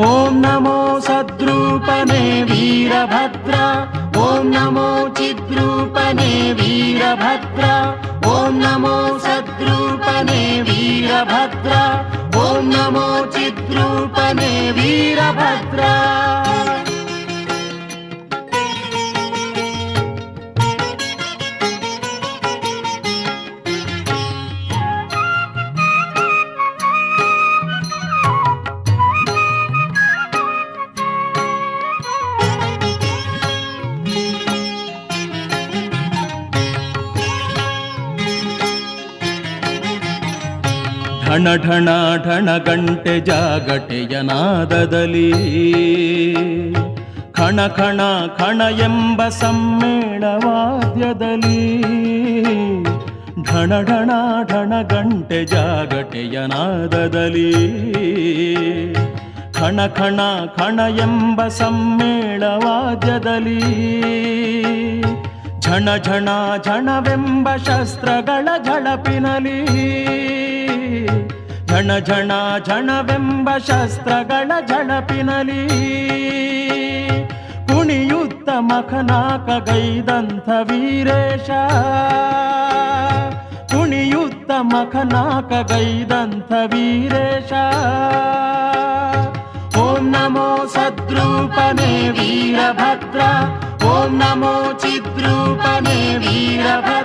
ಓಂ ನಮೋ ಸದ್ರೂಪನೇ ವೀರಭದ್ರ ಓಂ ನಮೋ ಚಿದ್ರೂಪನೇ ವೀರಭದ್ರ ಓಂ ನಮೋ ಸದ್ರೂಪನೇ ವೀರಭದ್ರ ಓಂ ನಮೋ ಚಿದ್ರೂಪನೇ ವೀರಭದ್ರ ಢಣ ಢಣ ಢಣ ಗಂಟೆ ಜಾಗಟೆಯ ನಾದದಲ್ಲಿ ಖಣ ಖಣ ಖಣ ಎಂಬ ಸಮ್ಮೇಳವಾದ್ಯದಲ್ಲಿ ಢಣ ಢಣ ಢಣ ಗಂಟೆ ಜಾಗಟೆಯ ನಾದದಲ್ಲಿ ಖಣ ಖಣ ಖಣ ಎಂಬ ಸಮ್ಮೇಳವಾದ್ಯದಲ್ಲಿ ಝಣ ಝಣ ಝಣವೆಂಬ ಶಸ್ತ್ರಗಳ ಝಳಪಿನಲಿ ಝಣ ಝಣ ಝಣವೆಂಬ ಶಸ್ತ್ರಗಳ ಝಳಪಿನಲಿ ಕುಣಿಯುತ್ತ ಮಖನಾಕಗೈದಂಥ ವೀರೇಶ ಕುಣಿಯುತ್ತ ಮಖನಾಕಗೈದಂಥ ವೀರೇಶ ಓಂ ನಮೋ ಸದ್ರೂಪನೇ ವೀರಭದ್ರ ಓಂ ನಮೋ ಚಿದ್ರೂಪನೇ ವೀರಭದ್ರ